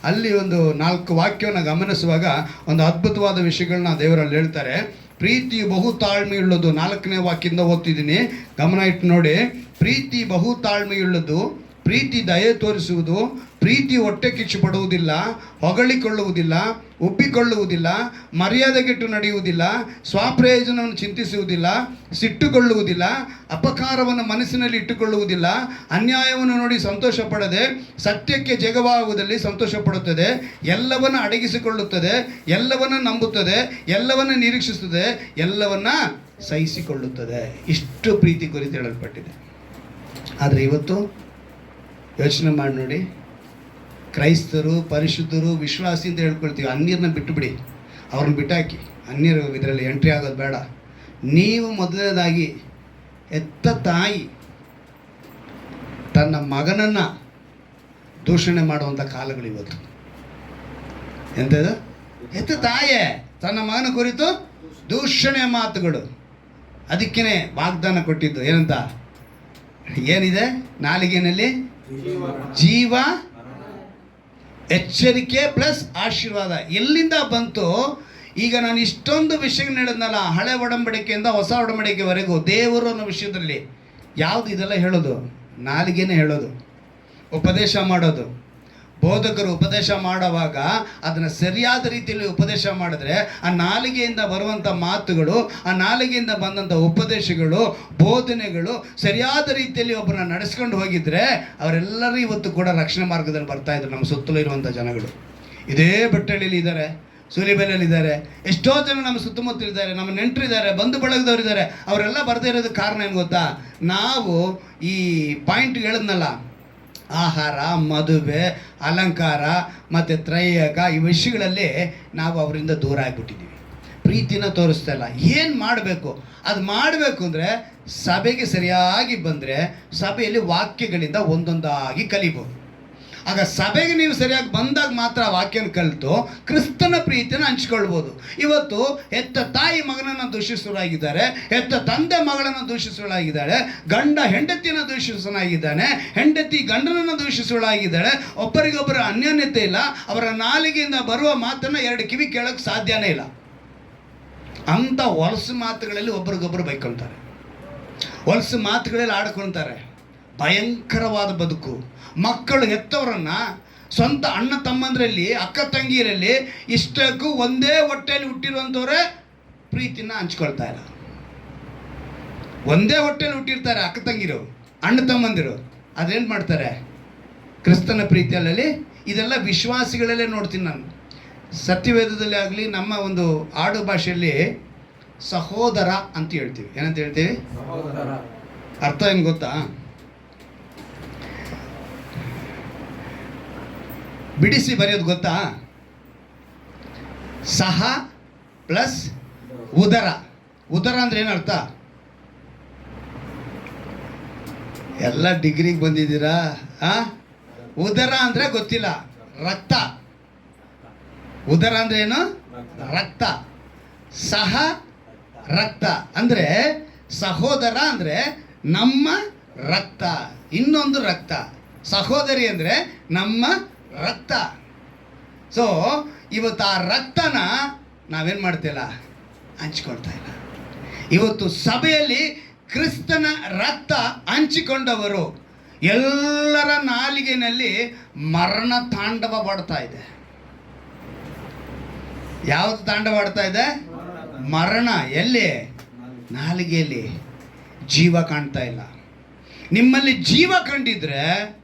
ಅಲ್ಲಿ ಒಂದು 4 ವಾಕ್ಯವನ್ನು ಗಮನಿಸುವಾಗ ಒಂದು ಅದ್ಭುತವಾದ ವಿಷಯಗಳನ್ನ ದೇವರಲ್ಲಿ ಹೇಳ್ತಾರೆ. ಪ್ರೀತಿಯು ಬಹು ತಾಳ್ಮೆಯುಳ್ಳದು. 4ನೇ ವಾಕ್ಯದಿಂದ ಓದ್ತಿದ್ದೀನಿ, ಗಮನ ಇಟ್ಟು ನೋಡಿ. ಪ್ರೀತಿ ಬಹು ತಾಳ್ಮೆಯುಳ್ಳದು, ಪ್ರೀತಿ ದಯೆ ತೋರಿಸುವುದು, ಪ್ರೀತಿ ಹೊಟ್ಟೆ ಕಿಚ್ಚು ಪಡುವುದಿಲ್ಲ, ಹೊಗಳಿಕೊಳ್ಳುವುದಿಲ್ಲ, ಒಪ್ಪಿಕೊಳ್ಳುವುದಿಲ್ಲ, ಮರ್ಯಾದೆಗೆಟ್ಟು ನಡೆಯುವುದಿಲ್ಲ, ಸ್ವಪ್ರಯೋಜನವನ್ನು ಚಿಂತಿಸುವುದಿಲ್ಲ, ಸಿಟ್ಟುಕೊಳ್ಳುವುದಿಲ್ಲ, ಅಪಕಾರವನ್ನು ಮನಸ್ಸಿನಲ್ಲಿ ಇಟ್ಟುಕೊಳ್ಳುವುದಿಲ್ಲ, ಅನ್ಯಾಯವನ್ನು ನೋಡಿ ಸಂತೋಷ ಪಡದೆ ಸತ್ಯಕ್ಕೆ ಜಗವಾಗುವುದರಲ್ಲಿ ಸಂತೋಷ ಪಡುತ್ತದೆ, ಎಲ್ಲವನ್ನ ಅಡಗಿಸಿಕೊಳ್ಳುತ್ತದೆ, ಎಲ್ಲವನ್ನ ನಂಬುತ್ತದೆ, ಎಲ್ಲವನ್ನ ನಿರೀಕ್ಷಿಸುತ್ತದೆ, ಎಲ್ಲವನ್ನ ಸಹಿಸಿಕೊಳ್ಳುತ್ತದೆ. ಇಷ್ಟು ಪ್ರೀತಿ ಕುರಿತು ಹೇಳಲ್ಪಟ್ಟಿದೆ. ಆದರೆ ಇವತ್ತು ಯೋಚನೆ ಮಾಡಿ ನೋಡಿ, ಕ್ರೈಸ್ತರು, ಪರಿಶುದ್ಧರು, ವಿಶ್ವಾಸಿ ಅಂತ ಹೇಳ್ಕೊಳ್ತೀವಿ. ಅನ್ಯರನ್ನ ಬಿಟ್ಟುಬಿಡಿ, ಅವ್ರನ್ನ ಬಿಟ್ಟಾಕಿ. ಅನ್ಯರು ಇದರಲ್ಲಿ ಎಂಟ್ರಿ ಆಗೋದು ಬೇಡ. ನೀವು ಮೊದಲನೇದಾಗಿ ಹೆತ್ತ ತಾಯಿ ತನ್ನ ಮಗನನ್ನು ದೂಷಣೆ ಮಾಡುವಂಥ ಕಾಲಗಳು ಇವತ್ತು. ಎಂಥದ್ದು? ಹೆತ್ತ ತಾಯೇ ತನ್ನ ಮಗನ ಕುರಿತು ದೂಷಣೆ ಮಾತುಗಳು. ಅದಕ್ಕೇ ವಾಗ್ದಾನ ಕೊಟ್ಟಿದ್ದು ಏನಂತ? ಏನಿದೆ ನಾಲಿಗೆಯಲ್ಲಿ? ಜೀವ, ಎಚ್ಚರಿಕೆ ಪ್ಲಸ್ ಆಶೀರ್ವಾದ. ಎಲ್ಲಿಂದ ಬಂತು? ಈಗ ನಾನು ಇಷ್ಟೊಂದು ವಿಷಯಗಳನ್ನ ಹೇಳಿದ್ನಲ್ಲ, ಹಳೆ ಒಡಂಬಡಿಕೆಯಿಂದ ಹೊಸ ಒಡಂಬಡಿಕೆವರೆಗೂ ದೇವರು ಅನ್ನೋ ವಿಷಯದಲ್ಲಿ ಯಾವುದು ಇದೆಲ್ಲ ಹೇಳೋದು? ನಾಲಿಗೆನೇ ಹೇಳೋದು, ಉಪದೇಶ ಮಾಡೋದು. ಬೋಧಕರು ಉಪದೇಶ ಮಾಡುವಾಗ ಅದನ್ನು ಸರಿಯಾದ ರೀತಿಯಲ್ಲಿ ಉಪದೇಶ ಮಾಡಿದ್ರೆ ಆ ನಾಲಿಗೆಯಿಂದ ಬರುವಂಥ ಮಾತುಗಳು, ಆ ನಾಲಿಗೆಯಿಂದ ಬಂದಂಥ ಉಪದೇಶಗಳು, ಬೋಧನೆಗಳು ಸರಿಯಾದ ರೀತಿಯಲ್ಲಿ ಒಬ್ಬರನ್ನ ನಡೆಸ್ಕೊಂಡು ಹೋಗಿದ್ರೆ ಅವರೆಲ್ಲರೂ ಇವತ್ತು ಕೂಡ ರಕ್ಷಣಾ ಮಾರ್ಗದಲ್ಲಿ ಬರ್ತಾ ಇದ್ರು. ನಮ್ಮ ಸುತ್ತಲೂ ಇರುವಂಥ ಜನಗಳು ಇದೇ ಬೆಟ್ಟಳ್ಳಿಲಿ ಇದ್ದಾರೆ, ಸೂಲಿಬೆಲೆಯಲ್ಲಿ ಇದ್ದಾರೆ, ಎಷ್ಟೋ ಜನ ನಮ್ಮ ಸುತ್ತಮುತ್ತ ಇದ್ದಾರೆ, ನಮ್ಮ ನೆಂಟರಿದ್ದಾರೆ, ಬಂಧು ಬಳಗದವ್ರು ಇದ್ದಾರೆ. ಅವರೆಲ್ಲ ಬರದೇ ಇರೋದಕ್ಕೆ ಕಾರಣ ಏನು ಗೊತ್ತಾ? ನಾವು ಈ ಪಾಯಿಂಟ್ ಹೇಳಿದ್ನಲ್ಲ, ಆಹಾರ, ಮದುವೆ, ಅಲಂಕಾರ ಮತ್ತು ತ್ರಯಕ, ಈ ವಿಷಯಗಳಲ್ಲಿ ನಾವು ಅವರಿಂದ ದೂರ ಆಗಿಬಿಟ್ಟಿದ್ದೀವಿ. ಪ್ರೀತಿನ ತೋರಿಸ್ತಾ ಇಲ್ಲ. ಏನು ಮಾಡಬೇಕು? ಅದು ಮಾಡಬೇಕು ಅಂದರೆ ಸಭೆಗೆ ಸರಿಯಾಗಿ ಬಂದರೆ ಸಭೆಯಲ್ಲಿ ವಾಕ್ಯಗಳಿಂದ ಒಂದೊಂದಾಗಿ ಕಲಿಬೋದು. ಆಗ ಸಭೆಗೆ ನೀವು ಸರಿಯಾಗಿ ಬಂದಾಗ ಮಾತ್ರ ವಾಕ್ಯನ ಕಲಿತು ಕ್ರಿಸ್ತನ ಪ್ರೀತಿಯನ್ನು ಹಂಚ್ಕೊಳ್ಬೋದು. ಇವತ್ತು ಹೆತ್ತ ತಾಯಿ ಮಗನನ್ನು ದೂಷಿಸುವರಾಗಿದ್ದಾರೆ, ಹೆತ್ತ ತಂದೆ ಮಗಳನ್ನು ದೂಷಿಸುವಳಾಗಿದ್ದಾಳೆ, ಗಂಡ ಹೆಂಡತಿಯನ್ನು ದೂಷಿಸುವನಾಗಿದ್ದಾನೆ, ಹೆಂಡತಿ ಗಂಡನನ್ನು ದೂಷಿಸುವಳಾಗಿದ್ದಾಳೆ. ಒಬ್ಬರಿಗೊಬ್ಬರ ಅನ್ಯೋನ್ಯತೆ ಇಲ್ಲ. ಅವರ ನಾಲಿಗೆಯಿಂದ ಬರುವ ಮಾತನ್ನು ಎರಡು ಕಿವಿ ಕೇಳೋಕ್ಕೆ ಸಾಧ್ಯನೇ ಇಲ್ಲ. ಅಂಥ ಹೊಲಸು ಮಾತುಗಳಲ್ಲಿ ಒಬ್ರಿಗೊಬ್ಬರು ಬೈಕೊಳ್ತಾರೆ, ಹೊಲಸು ಮಾತುಗಳಲ್ಲಿ ಆಡ್ಕೊಳ್ತಾರೆ. ಭಯಂಕರವಾದ ಬದುಕು. ಮಕ್ಕಳು ಹೆತ್ತವರನ್ನು, ಸ್ವಂತ ಅಣ್ಣ ತಮ್ಮಂದರಲ್ಲಿ, ಅಕ್ಕ ತಂಗಿಯರಲ್ಲಿ ಇಷ್ಟಕ್ಕೂ ಒಂದೇ ಹೊಟ್ಟೆಯಲ್ಲಿ ಹುಟ್ಟಿರುವಂಥವರೇ ಪ್ರೀತಿನ ಹಂಚ್ಕೊಳ್ತಾ ಇಲ್ಲ. ಒಂದೇ ಹೊಟ್ಟೆಯಲ್ಲಿ ಹುಟ್ಟಿರ್ತಾರೆ ಅಕ್ಕ ತಂಗಿರು, ಅಣ್ಣ ತಮ್ಮಂದಿರು. ಅದೇನು ಮಾಡ್ತಾರೆ? ಕ್ರಿಸ್ತನ ಪ್ರೀತಿಯಲ್ಲಿ. ಇದೆಲ್ಲ ವಿಶ್ವಾಸಿಗಳಲ್ಲೇ ನೋಡ್ತೀನಿ ನಾನು. ಸತ್ಯವೇದದಲ್ಲಿ ಆಗಲಿ, ನಮ್ಮ ಒಂದು ಆಡು ಭಾಷೆಯಲ್ಲಿ ಸಹೋದರ ಅಂತ ಹೇಳ್ತೀವಿ. ಏನಂತ ಹೇಳ್ತೀವಿ? ಅರ್ಥ ಏನು ಗೊತ್ತಾ? ಬಿಡಿಸಿ ಬರೆಯೋದು ಗೊತ್ತಾ? ಸಹ ಪ್ಲಸ್ ಉದರ. ಉದರ ಅಂದ್ರೆ ಏನರ್ಥ? ಎಲ್ಲ ಡಿಗ್ರಿಗೆ ಬಂದಿದ್ದೀರಾ? ಉದರ ಅಂದರೆ ಗೊತ್ತಿಲ್ಲ, ರಕ್ತ. ಉದರ ಅಂದ್ರೆ ಏನು? ರಕ್ತ. ಸಹ ರಕ್ತ ಅಂದರೆ ಸಹೋದರ ಅಂದರೆ ನಮ್ಮ ರಕ್ತ, ಇನ್ನೊಂದು ರಕ್ತ. ಸಹೋದರಿ ಅಂದರೆ ನಮ್ಮ ರಕ್ತ. ಸೊ ಇವತ್ತು ಆ ರಕ್ತನ ನಾವೇನು ಮಾಡ್ತಿಲ್ಲ, ಹಂಚಿಕೊಳ್ತಾ ಇಲ್ಲ. ಇವತ್ತು ಸಭೆಯಲ್ಲಿ ಕ್ರಿಸ್ತನ ರಕ್ತ ಹಂಚಿಕೊಂಡವರು ಎಲ್ಲರ ನಾಲಿಗೆಯಲ್ಲಿ ಮರಣ ತಾಂಡವ ಮಾಡ್ತಾ ಇದೆ. ಯಾವುದು ತಾಂಡವ ಆಡ್ತಾ ಇದೆ? ಮರಣ. ಎಲ್ಲಿ? ನಾಲಿಗೆಯಲ್ಲಿ. ಜೀವ ಕಾಣ್ತಾ ಇಲ್ಲ. ನಿಮ್ಮಲ್ಲಿ ಜೀವ ಕಂಡಿದ್ರೆ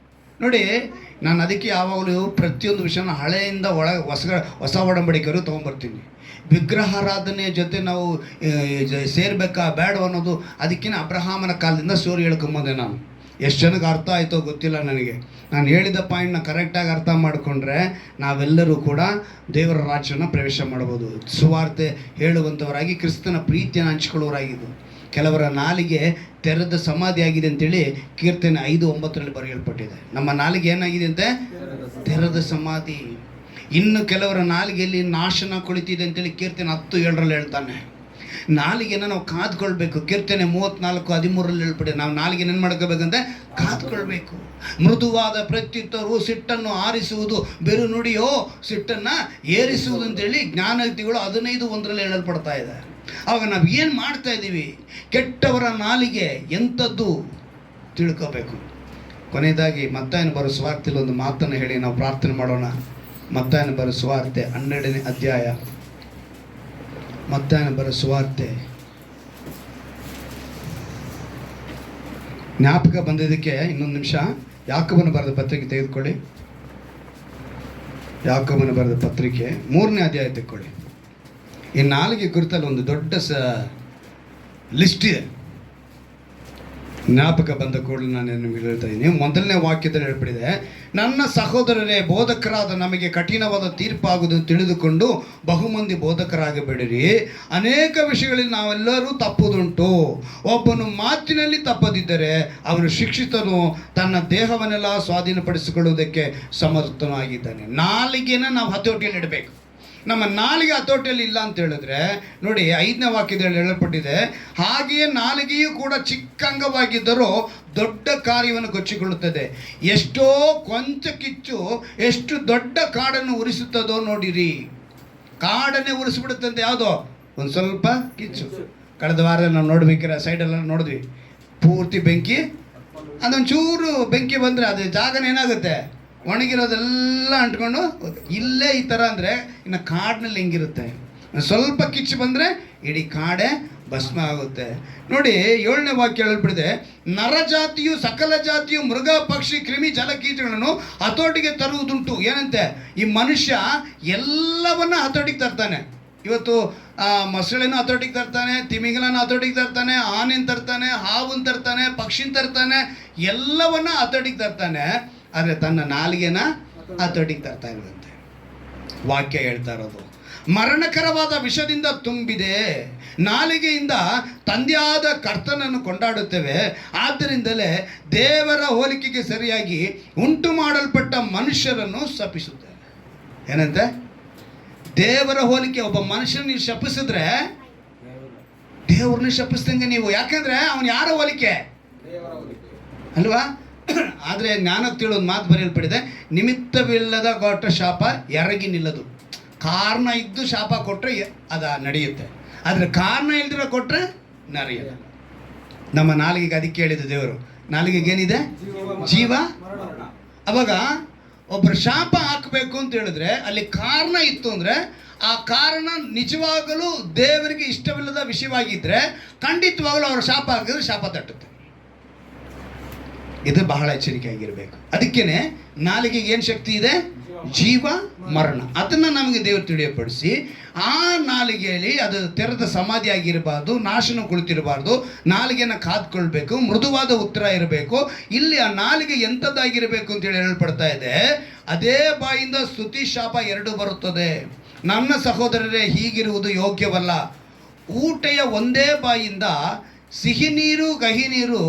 ನೋಡಿ, ನಾನು ಅದಕ್ಕೆ ಯಾವಾಗಲೂ ಪ್ರತಿಯೊಂದು ವಿಷಯನ ಹಳೆಯಿಂದ ಹೊಸ ಒಡಂಬಡಿಕೆಯವರು ತೊಗೊಂಬರ್ತೀನಿ. ವಿಗ್ರಹಾರಾಧನೆಯ ಜೊತೆ ನಾವು ಸೇರಬೇಕಾ ಬೇಡ ಅನ್ನೋದು ಅದಕ್ಕಿಂತ ಅಬ್ರಹಾಮನ ಕಾಲದಿಂದ ಸ್ಟೋರಿ ಹೇಳ್ಕೊಂಬಂದೆ ನಾನು. ಎಷ್ಟು ಜನಕ್ಕೆ ಅರ್ಥ ಆಯಿತೋ ಗೊತ್ತಿಲ್ಲ ನನಗೆ. ನಾನು ಹೇಳಿದ ಪಾಯಿಂಟ್ನ ಕರೆಕ್ಟಾಗಿ ಅರ್ಥ ಮಾಡಿಕೊಂಡ್ರೆ ನಾವೆಲ್ಲರೂ ಕೂಡ ದೇವರ ರಾಜ್ಯವನ್ನು ಪ್ರವೇಶ ಮಾಡ್ಬೋದು. ಸುವಾರ್ತೆ ಹೇಳುವಂಥವರಾಗಿ ಕ್ರಿಸ್ತನ ಪ್ರೀತಿಯನ್ನು ಹಂಚಿಕೊಳ್ಳೋರಾಗಿದ್ದು. ಕೆಲವರ ನಾಲಿಗೆ ತೆರೆದ ಸಮಾಧಿ ಆಗಿದೆ ಅಂತೇಳಿ ಕೀರ್ತನೆ 5:9 ಬರೆಯಲ್ಪಟ್ಟಿದೆ. ನಮ್ಮ ನಾಲಿಗೆ ಏನಾಗಿದೆ ಅಂತೆ? ತೆರೆದ ಸಮಾಧಿ. ಇನ್ನು ಕೆಲವರ ನಾಲಿಗೆಯಲ್ಲಿ ನಾಶನ ಕುಳಿತಿದೆ ಅಂತೇಳಿ ಕೀರ್ತನೆ 10:7 ಹೇಳ್ತಾನೆ. ನಾಲಿಗೆನ ನಾವು ಕಾದ್ಕೊಳ್ಬೇಕು. ಕೀರ್ತನೆ 34:13 ಹೇಳ್ಬಿಟ್ಟೆ. ನಾವು ನಾಲಿಗೆ ಏನು ಮಾಡ್ಕೋಬೇಕಂತೆ? ಕಾದ್ಕೊಳ್ಬೇಕು. ಮೃದುವಾದ ಪ್ರತ್ಯುತ್ತರವು ಸಿಟ್ಟನ್ನು ಆರಿಸುವುದು, ಬೆರು ನುಡಿಯೋ ಸಿಟ್ಟನ್ನು ಏರಿಸುವುದು ಅಂತೇಳಿ ಜ್ಞಾನಯುಕ್ತಿಗಳು 15:1 ಹೇಳಲ್ಪಡ್ತಾ ಇದೆ. ಆವಾಗ ನಾವು ಏನು ಮಾಡ್ತಾ ಇದ್ದೀವಿ? ಕೆಟ್ಟವರ ನಾಲಿಗೆ ಎಂಥದ್ದು ತಿಳ್ಕೋಬೇಕು. ಕೊನೆಯದಾಗಿ ಮತ್ತಾಯನ ಬರೋ ಸುವಾರ್ತೆಯಲ್ಲಿ ಒಂದು ಮಾತನ್ನು ಹೇಳಿ ನಾವು ಪ್ರಾರ್ಥನೆ ಮಾಡೋಣ. ಮತ್ತಾಯನ ಬರೋ ಸುವಾರ್ತೆ 12ನೇ ಅಧ್ಯಾಯ. ಮತ್ತಾಯನ ಬರೋ ಸುವಾರ್ತೆ. ಜ್ಞಾಪಕ ಬಂದಿದ್ದಕ್ಕೆ ಇನ್ನೊಂದು ನಿಮಿಷ ಯಾಕೋಬನ ಬರೆದ ಪತ್ರಿಕೆ ತೆಗೆದುಕೊಳ್ಳಿ. ಯಾಕೋಬನ ಬರೆದ ಪತ್ರಿಕೆ 3ನೇ ಅಧ್ಯಾಯ ತೆಗೆದುಕೊಳ್ಳಿ. ಈ ನಾಲಿಗೆ ಕುರಿತಲ್ಲಿ ಒಂದು ದೊಡ್ಡ ಲಿಸ್ಟ್ ಇದೆ. ಜ್ಞಾಪಕ ಬಂದ ಕೂಡಲೇ ನಾನು ನಿಮಗೆ ಹೇಳ್ತಾ ಇದ್ದೀನಿ. 1ನೇ ವಾಕ್ಯದಲ್ಲಿ ಹೇಳ್ಬಿಟ್ಟಿದೆ, ನನ್ನ ಸಹೋದರರೇ, ಬೋಧಕರಾದ ನಮಗೆ ಕಠಿಣವಾದ ತೀರ್ಪಾಗುವುದು ತಿಳಿದುಕೊಂಡು ಬಹುಮಂದಿ ಬೋಧಕರಾಗಬೇಡಿರಿ. ಅನೇಕ ವಿಷಯಗಳಲ್ಲಿ ನಾವೆಲ್ಲರೂ ತಪ್ಪುದುಂಟು. ಒಬ್ಬನು ಮಾತಿನಲ್ಲಿ ತಪ್ಪದಿದ್ದರೆ ಅವನು ಶಿಕ್ಷಿತನು, ತನ್ನ ದೇಹವನ್ನೆಲ್ಲ ಸ್ವಾಧೀನಪಡಿಸಿಕೊಳ್ಳುವುದಕ್ಕೆ ಸಮರ್ಥನಾಗಿದ್ದಾನೆ. ನಾಲಿಗೆನ ನಾವು ಹತೋಟಿಯಲ್ಲಿ ಇಡಬೇಕು. ನಮ್ಮ ನಾಲಿಗೆ ಹತೋಟಿಯಲ್ಲಿ ಇಲ್ಲ ಅಂತ ಹೇಳಿದ್ರೆ ನೋಡಿ, 5ನೇ ವಾಕ್ಯದಲ್ಲಿ ಹೇಳಲ್ಪಟ್ಟಿದೆ, ಹಾಗೆಯೇ ನಾಲಿಗೆಯೂ ಕೂಡ ಚಿಕ್ಕಂಗವಾಗಿದ್ದರೂ ದೊಡ್ಡ ಕಾರ್ಯವನ್ನು ಕೊಚ್ಚಿಕೊಳ್ಳುತ್ತದೆ. ಎಷ್ಟೋ ಕೊಂಚ ಕಿಚ್ಚು ಎಷ್ಟು ದೊಡ್ಡ ಕಾಡನ್ನು ಉರಿಸುತ್ತದೋ ನೋಡಿರಿ. ಕಾಡನ್ನೇ ಉರಿಸ್ಬಿಡುತ್ತಂತೆ ಯಾವುದೋ ಒಂದು ಸ್ವಲ್ಪ ಕಿಚ್ಚು. ಕಳೆದ ವಾರದಲ್ಲಿ ನಾವು ನೋಡ್ಬೇಕಾದ್ರೆ ಸೈಡೆಲ್ಲ ನೋಡಿದ್ವಿ. ಪೂರ್ತಿ ಬೆಂಕಿ, ಅದೊಂಚೂರು ಬೆಂಕಿ ಬಂದರೆ ಅದು ಜಾಗನ ಏನಾಗುತ್ತೆ, ಒಣಗಿರೋದೆಲ್ಲ ಅಂಟ್ಕೊಂಡು ಇಲ್ಲೇ ಈ ಥರ ಅಂದರೆ ಇನ್ನು ಕಾಡಿನಲ್ಲಿ ಹೆಂಗಿರುತ್ತೆ, ಸ್ವಲ್ಪ ಕಿಚ್ಚು ಬಂದರೆ ಇಡೀ ಕಾಡೆ ಭಸ್ಮ ಆಗುತ್ತೆ. ನೋಡಿ 7ನೇ ವಾಕ್ಯ ಹೇಳ್ಬಿಡಿದೆ, ನರಜಾತಿಯು ಸಕಲ ಜಾತಿಯು ಮೃಗ ಪಕ್ಷಿ ಕ್ರಿಮಿ ಜಲಕೀಟಗಳನ್ನು ಹತೋಟಿಗೆ ತರುವುದುಂಟು. ಏನಂತೆ, ಈ ಮನುಷ್ಯ ಎಲ್ಲವನ್ನ ಹತೋಟಿಗೆ ತರ್ತಾನೆ. ಇವತ್ತು ಮೊಸಳೆನೂ ಹತೋಟಿಗೆ ತರ್ತಾನೆ, ತಿಮಿಂಗಲನ ಹತೋಟಿಗೆ ತರ್ತಾನೆ, ಆನೆನ ತರ್ತಾನೆ, ಹಾವನ್ ತರ್ತಾನೆ, ಪಕ್ಷಿನ ತರ್ತಾನೆ, ಎಲ್ಲವನ್ನ ಹತೋಟಿಗೆ ತರ್ತಾನೆ. ಆದರೆ ತನ್ನ ನಾಲಿಗೆನ ಹತೋಟಿಗೆ ತರ್ತಾ ಇರುವಂತೆ. ವಾಕ್ಯ ಹೇಳ್ತಾ ಇರೋದು, ಮರಣಕರವಾದ ವಿಷದಿಂದ ತುಂಬಿದೆ, ನಾಲಿಗೆಯಿಂದ ತಂದೆಯಾದ ಕರ್ತನನ್ನು ಕೊಂಡಾಡುತ್ತೇವೆ. ಆದ್ದರಿಂದಲೇ ದೇವರ ಹೋಲಿಕೆಗೆ ಸರಿಯಾಗಿ ಉಂಟು ಮಾಡಲ್ಪಟ್ಟ ಮನುಷ್ಯರನ್ನು ಶಪಿಸುತ್ತೇವೆ. ಏನಂತೆ, ದೇವರ ಹೋಲಿಕೆ. ಒಬ್ಬ ಮನುಷ್ಯನ ನೀವು ಶಪಿಸಿದ್ರೆ ದೇವ್ರನ್ನ ಶಪಿಸ್ದಂಗೆ ನೀವು. ಯಾಕಂದ್ರೆ ಅವನು ಯಾರ ಹೋಲಿಕೆ ಅಲ್ವಾ? ಆದರೆ ಜ್ಞಾನಕ್ಕೆ ತಿಳೋದು ಮಾತು ಬರೆಯಲ್ಪಡಿದೆ, ನಿಮಿತ್ತವಿಲ್ಲದ ಕೊಟ್ಟ ಶಾಪ ಎರಗಿ ನಿಲ್ಲದು. ಕಾರಣ ಇದ್ದು ಶಾಪ ಕೊಟ್ಟರೆ ಅದು ನಡೆಯುತ್ತೆ, ಆದರೆ ಕಾರಣ ಇಲ್ದಿರೋ ಕೊಟ್ಟರೆ ನಡೆಯಲ್ಲ. ನಮ್ಮ ನಾಲಿಗೆಗೆ ಅದಕ್ಕೆ ಹೇಳಿದ್ದು ದೇವರು, ನಾಲಿಗೆಗೇನಿದೆ, ಜೀವ. ಅವಾಗ ಒಬ್ಬರು ಶಾಪ ಹಾಕಬೇಕು ಅಂತ ಹೇಳಿದ್ರೆ ಅಲ್ಲಿ ಕಾರಣ ಇತ್ತು ಅಂದರೆ ಆ ಕಾರಣ ನಿಜವಾಗಲೂ ದೇವರಿಗೆ ಇಷ್ಟವಿಲ್ಲದ ವಿಷಯವಾಗಿದ್ದರೆ ಖಂಡಿತವಾಗಲೂ ಅವರು ಶಾಪ ಹಾಕಿದ್ರೆ ಶಾಪ ತಟ್ಟುತ್ತೆ. ಇದು ಬಹಳ ಎಚ್ಚರಿಕೆ ಆಗಿರಬೇಕು. ಅದಕ್ಕೇನೆ ನಾಲಿಗೆಗೆ ಏನು ಶಕ್ತಿ ಇದೆ, ಜೀವ ಮರಣ. ಅದನ್ನು ನಮಗೆ ದೇವರು ತಿಳಿಯಪಡಿಸಿ, ಆ ನಾಲಿಗೆಯಲ್ಲಿ ಅದು ತೆರೆದ ಸಮಾಧಿ ಆಗಿರಬಾರ್ದು, ನಾಶನ ಕುಳಿತಿರಬಾರ್ದು, ನಾಲಿಗೆಯನ್ನು ಕಾದ್ಕೊಳ್ಬೇಕು, ಮೃದುವಾದ ಉತ್ತರ ಇರಬೇಕು. ಇಲ್ಲಿ ಆ ನಾಲಿಗೆ ಎಂಥದ್ದಾಗಿರಬೇಕು ಅಂತೇಳಿ ಹೇಳಲ್ಪಡ್ತಾ ಇದೆ. ಅದೇ ಬಾಯಿಂದ ಸ್ತುತಿ ಶಾಪ ಎರಡು ಬರುತ್ತದೆ. ನನ್ನ ಸಹೋದರರೇ, ಹೀಗಿರುವುದು ಯೋಗ್ಯವಲ್ಲ. ಊಟೆಯ ಒಂದೇ ಬಾಯಿಂದ ಸಿಹಿ ನೀರು ಕಹಿ ನೀರು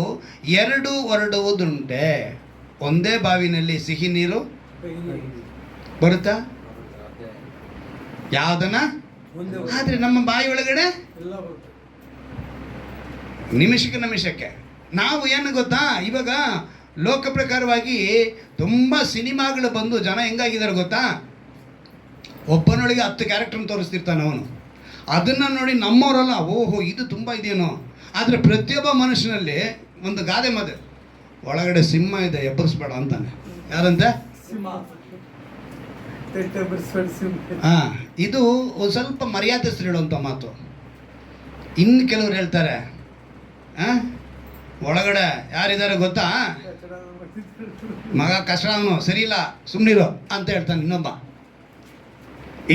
ಎರಡು ಹೊರಡುವುದುಂಟೆ. ಒಂದೇ ಬಾವಿನಲ್ಲಿ ಸಿಹಿ ನೀರು ಬರುತ್ತಾ? ಯಾವುದನ್ನ? ಆದರೆ ನಮ್ಮ ಬಾಯಿ ಒಳಗಡೆ ನಿಮಿಷಕ್ಕೆ ನಾವು ಏನು ಗೊತ್ತಾ, ಇವಾಗ ಲೋಕ ಪ್ರಕಾರವಾಗಿ ತುಂಬ ಸಿನಿಮಾಗಳು ಬಂದು ಜನ ಹೆಂಗಾಗಿದ್ದಾರೆ ಗೊತ್ತಾ, ಒಬ್ಬನೊಳಗೆ 10 ಕ್ಯಾರೆಕ್ಟರ್ನ ತೋರಿಸ್ತಿರ್ತಾನೆ ಅವನು. ಅದನ್ನು ನೋಡಿ ನಮ್ಮವರಲ್ಲ, ಓಹೋ ಇದು ತುಂಬ ಇದೆಯೇನೋ. ಆದರೆ ಪ್ರತಿಯೊಬ್ಬ ಮನುಷ್ಯನಲ್ಲಿ ಒಂದು ಗಾದೆ ಮಾತು, ಒಳಗಡೆ ಸಿಂಹ ಇದೆ ಎಬ್ಬರಿಸ್ಬೇಡ ಅಂತಾನೆ. ಯಾರಂತೆ? ಇದು ಸ್ವಲ್ಪ ಮರ್ಯಾದೆಸ್ರು ಹೇಳುವಂಥ ಮಾತು. ಇನ್ನು ಕೆಲವ್ರು ಹೇಳ್ತಾರೆ, ಒಳಗಡೆ ಯಾರಿದ್ದಾರೆ ಗೊತ್ತಾ, ಮಗ ಕಷ್ಟ, ಅವನು ಸರಿ ಇಲ್ಲ ಸುಮ್ಮನಿರೋ ಅಂತ ಹೇಳ್ತಾನೆ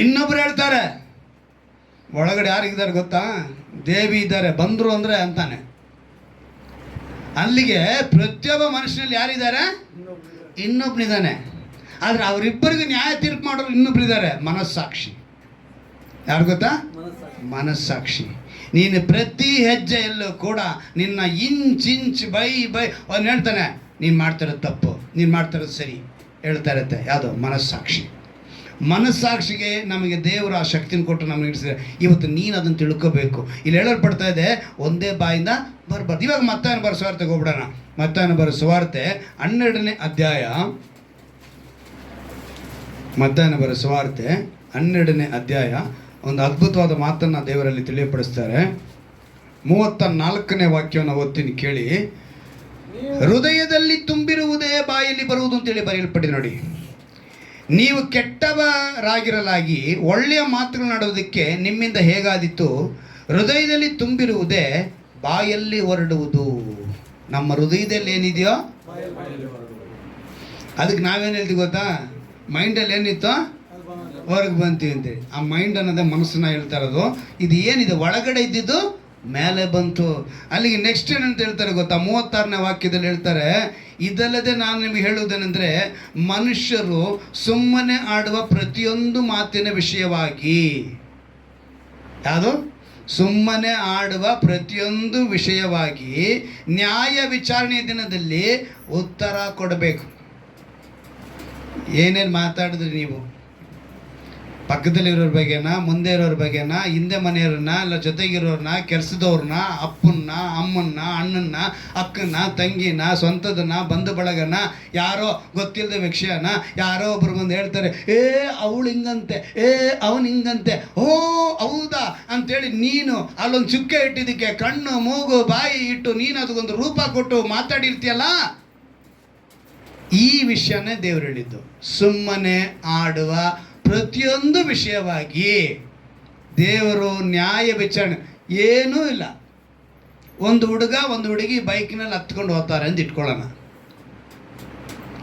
ಇನ್ನೊಬ್ರು ಹೇಳ್ತಾರೆ, ಒಳಗಡೆ ಯಾರಿದ್ದಾರೆ ಗೊತ್ತಾ, ದೇವಿ ಇದ್ದಾರೆ ಬಂದರು ಅಂದರೆ ಅಂತಾನೆ. ಅಲ್ಲಿಗೆ ಪ್ರತಿಯೊಬ್ಬ ಮನುಷ್ಯನಲ್ಲಿ ಯಾರಿದ್ದಾರೆ, ಇನ್ನೊಬ್ಬನಿದ್ದಾನೆ. ಆದರೆ ಅವರಿಬ್ಬರಿಗೂ ನ್ಯಾಯ ತೀರ್ಪು ಮಾಡೋರು ಇನ್ನೊಬ್ಬರಿದ್ದಾರೆ, ಮನಸ್ಸಾಕ್ಷಿ. ಯಾರು ಗೊತ್ತಾ? ಮನಸ್ಸಾಕ್ಷಿ. ನೀನು ಪ್ರತಿ ಹೆಜ್ಜೆಯಲ್ಲೂ ಕೂಡ ನಿನ್ನ ಇಂಚ್ ಬೈ ಅವನು ಹೇಳ್ತಾನೆ, ನೀನು ಮಾಡ್ತಿರೋದು ತಪ್ಪು, ನೀನು ಮಾಡ್ತಿರೋದು ಸರಿ ಹೇಳ್ತಾ ಇರುತ್ತೆ. ಯಾವುದು? ಮನಸ್ಸಾಕ್ಷಿ. ಮನಸ್ಸಾಕ್ಷಿಗೆ ನಮಗೆ ದೇವರು ಆ ಶಕ್ತಿನ ಕೊಟ್ಟು ನಮಗೆ ಇಡಿಸಿದ್ದಾರೆ. ಇವತ್ತು ನೀನು ಅದನ್ನು ತಿಳ್ಕೋಬೇಕು. ಇಲ್ಲಿ ಹೇಳಲ್ಪಡ್ತಾ ಇದೆ, ಒಂದೇ ಬಾಯಿಂದ ಬರಬಾರ್ದು. ಇವಾಗ ಮತ್ತಾಯನ ಬರೋ ಸುವಾರ್ತೆಗೆ ಹೋಗ್ಬಿಡೋಣ. ಮತ್ತಾಯನ ಬರೋ ಸುವಾರ್ತೆ 12ನೇ ಅಧ್ಯಾಯ. ಮತ್ತಾಯನ ಬರೋ ಸುವಾರ್ತೆ 12ನೇ ಅಧ್ಯಾಯ ಒಂದು ಅದ್ಭುತವಾದ ಮಾತನ್ನು ದೇವರಲ್ಲಿ ತಿಳಿಯಪಡಿಸ್ತಾರೆ. 34ನೇ ವಾಕ್ಯವನ್ನು ಓದ್ತೀನಿ ಕೇಳಿ. ಹೃದಯದಲ್ಲಿ ತುಂಬಿರುವುದೇ ಬಾಯಲ್ಲಿ ಬರುವುದು ಅಂತೇಳಿ ಬರೆಯಲ್ಪಟ್ಟಿದೆ ನೋಡಿ. ನೀವು ಕೆಟ್ಟವರಾಗಿರಲಾಗಿ ಒಳ್ಳೆಯ ಮಾತುಗಳನ್ನಾಡುವುದಕ್ಕೆ ನಿಮ್ಮಿಂದ ಹೇಗಾದಿತ್ತು, ಹೃದಯದಲ್ಲಿ ತುಂಬಿರುವುದೇ ಬಾಯಲ್ಲಿ ಹೊರಡುವುದು. ನಮ್ಮ ಹೃದಯದಲ್ಲಿ ಏನಿದೆಯೋ ಅದಕ್ಕೆ ನಾವೇನು ಹೇಳ್ತೀವಿ ಗೊತ್ತಾ, ಮೈಂಡಲ್ಲಿ ಏನಿತ್ತೋ ಹೊರಗೆ ಬಂತೀವಿ ಅಂತೇಳಿ. ಆ ಮೈಂಡ್ ಅನ್ನೋದೇ ಮನಸ್ಸನ್ನ ಹೇಳ್ತಾ ಇರೋದು. ಇದು ಏನಿದೆ ಒಳಗಡೆ ಇದ್ದಿದ್ದು ಮೇಲೆ ಬಂತು. ಅಲ್ಲಿಗೆ ನೆಕ್ಸ್ಟ್ ಏನಂತ ಹೇಳ್ತಾರೆ ಗೊತ್ತಾ, 36ನೇ ವಾಕ್ಯದಲ್ಲಿ ಹೇಳ್ತಾರೆ, ಇದಲ್ಲದೆ ನಾನು ನಿಮಗೆ ಹೇಳುವುದೇನೆಂದರೆ, ಮನುಷ್ಯರು ಸುಮ್ಮನೆ ಆಡುವ ಪ್ರತಿಯೊಂದು ಮಾತಿನ ವಿಷಯವಾಗಿ, ಯಾವುದು? ಸುಮ್ಮನೆ ಆಡುವ ಪ್ರತಿಯೊಂದು ವಿಷಯವಾಗಿ ನ್ಯಾಯ ವಿಚಾರಣೆಯ ದಿನದಲ್ಲಿ ಉತ್ತರ ಕೊಡಬೇಕು. ಏನೇನು ಮಾತಾಡಿದ್ರಿ ನೀವು, ಪಕ್ಕದಲ್ಲಿರೋರ ಬಗ್ಗೆನಾ, ಮುಂದೆ ಇರೋರ ಬಗ್ಗೆನಾ, ಹಿಂದೆ ಮನೆಯವ್ರನ್ನ, ಇಲ್ಲ ಜೊತೆಗಿರೋರನ್ನ, ಕೆಲಸದವ್ರನ್ನ, ಅಪ್ಪನ್ನ, ಅಮ್ಮನ್ನ, ಅಣ್ಣನ್ನ, ಅಕ್ಕನ್ನ, ತಂಗಿನ, ಸ್ವಂತದನ್ನ, ಬಂಧು ಬಳಗನ, ಯಾರೋ ಗೊತ್ತಿಲ್ಲದ ವಿಷಯನ ಯಾರೋ ಒಬ್ರು ಬಂದು ಹೇಳ್ತಾರೆ, ಅವಳು ಹಿಂಗಂತೆ, ಅವನು ಹಿಂಗಂತೆ, ಓ ಹೌದಾ ಅಂತೇಳಿ ನೀನು ಅಲ್ಲೊಂದು ಚುಕ್ಕೆ ಇಟ್ಟಿದ್ದಕ್ಕೆ ಕಣ್ಣು ಮೂಗು ಬಾಯಿ ಇಟ್ಟು ನೀನು ಅದಕ್ಕೊಂದು ರೂಪ ಕೊಟ್ಟು ಮಾತಾಡಿರ್ತೀಯಲ್ಲ. ಈ ವಿಷಯನೇ ದೇವರು ಹೇಳಿದ್ದು. ಸುಮ್ಮನೆ ಆಡುವ ಪ್ರತಿಯೊಂದು ವಿಷಯವಾಗಿ ದೇವರು ನ್ಯಾಯ ವಿಚಾರಣೆ ಏನೂ ಇಲ್ಲ. ಒಂದು ಹುಡುಗ ಒಂದು ಹುಡುಗಿ ಬೈಕ್ನಲ್ಲಿ ಹತ್ಕೊಂಡು ಹೋಗ್ತಾರೆ ಅಂತ ಇಟ್ಕೊಳ್ಳೋಣ.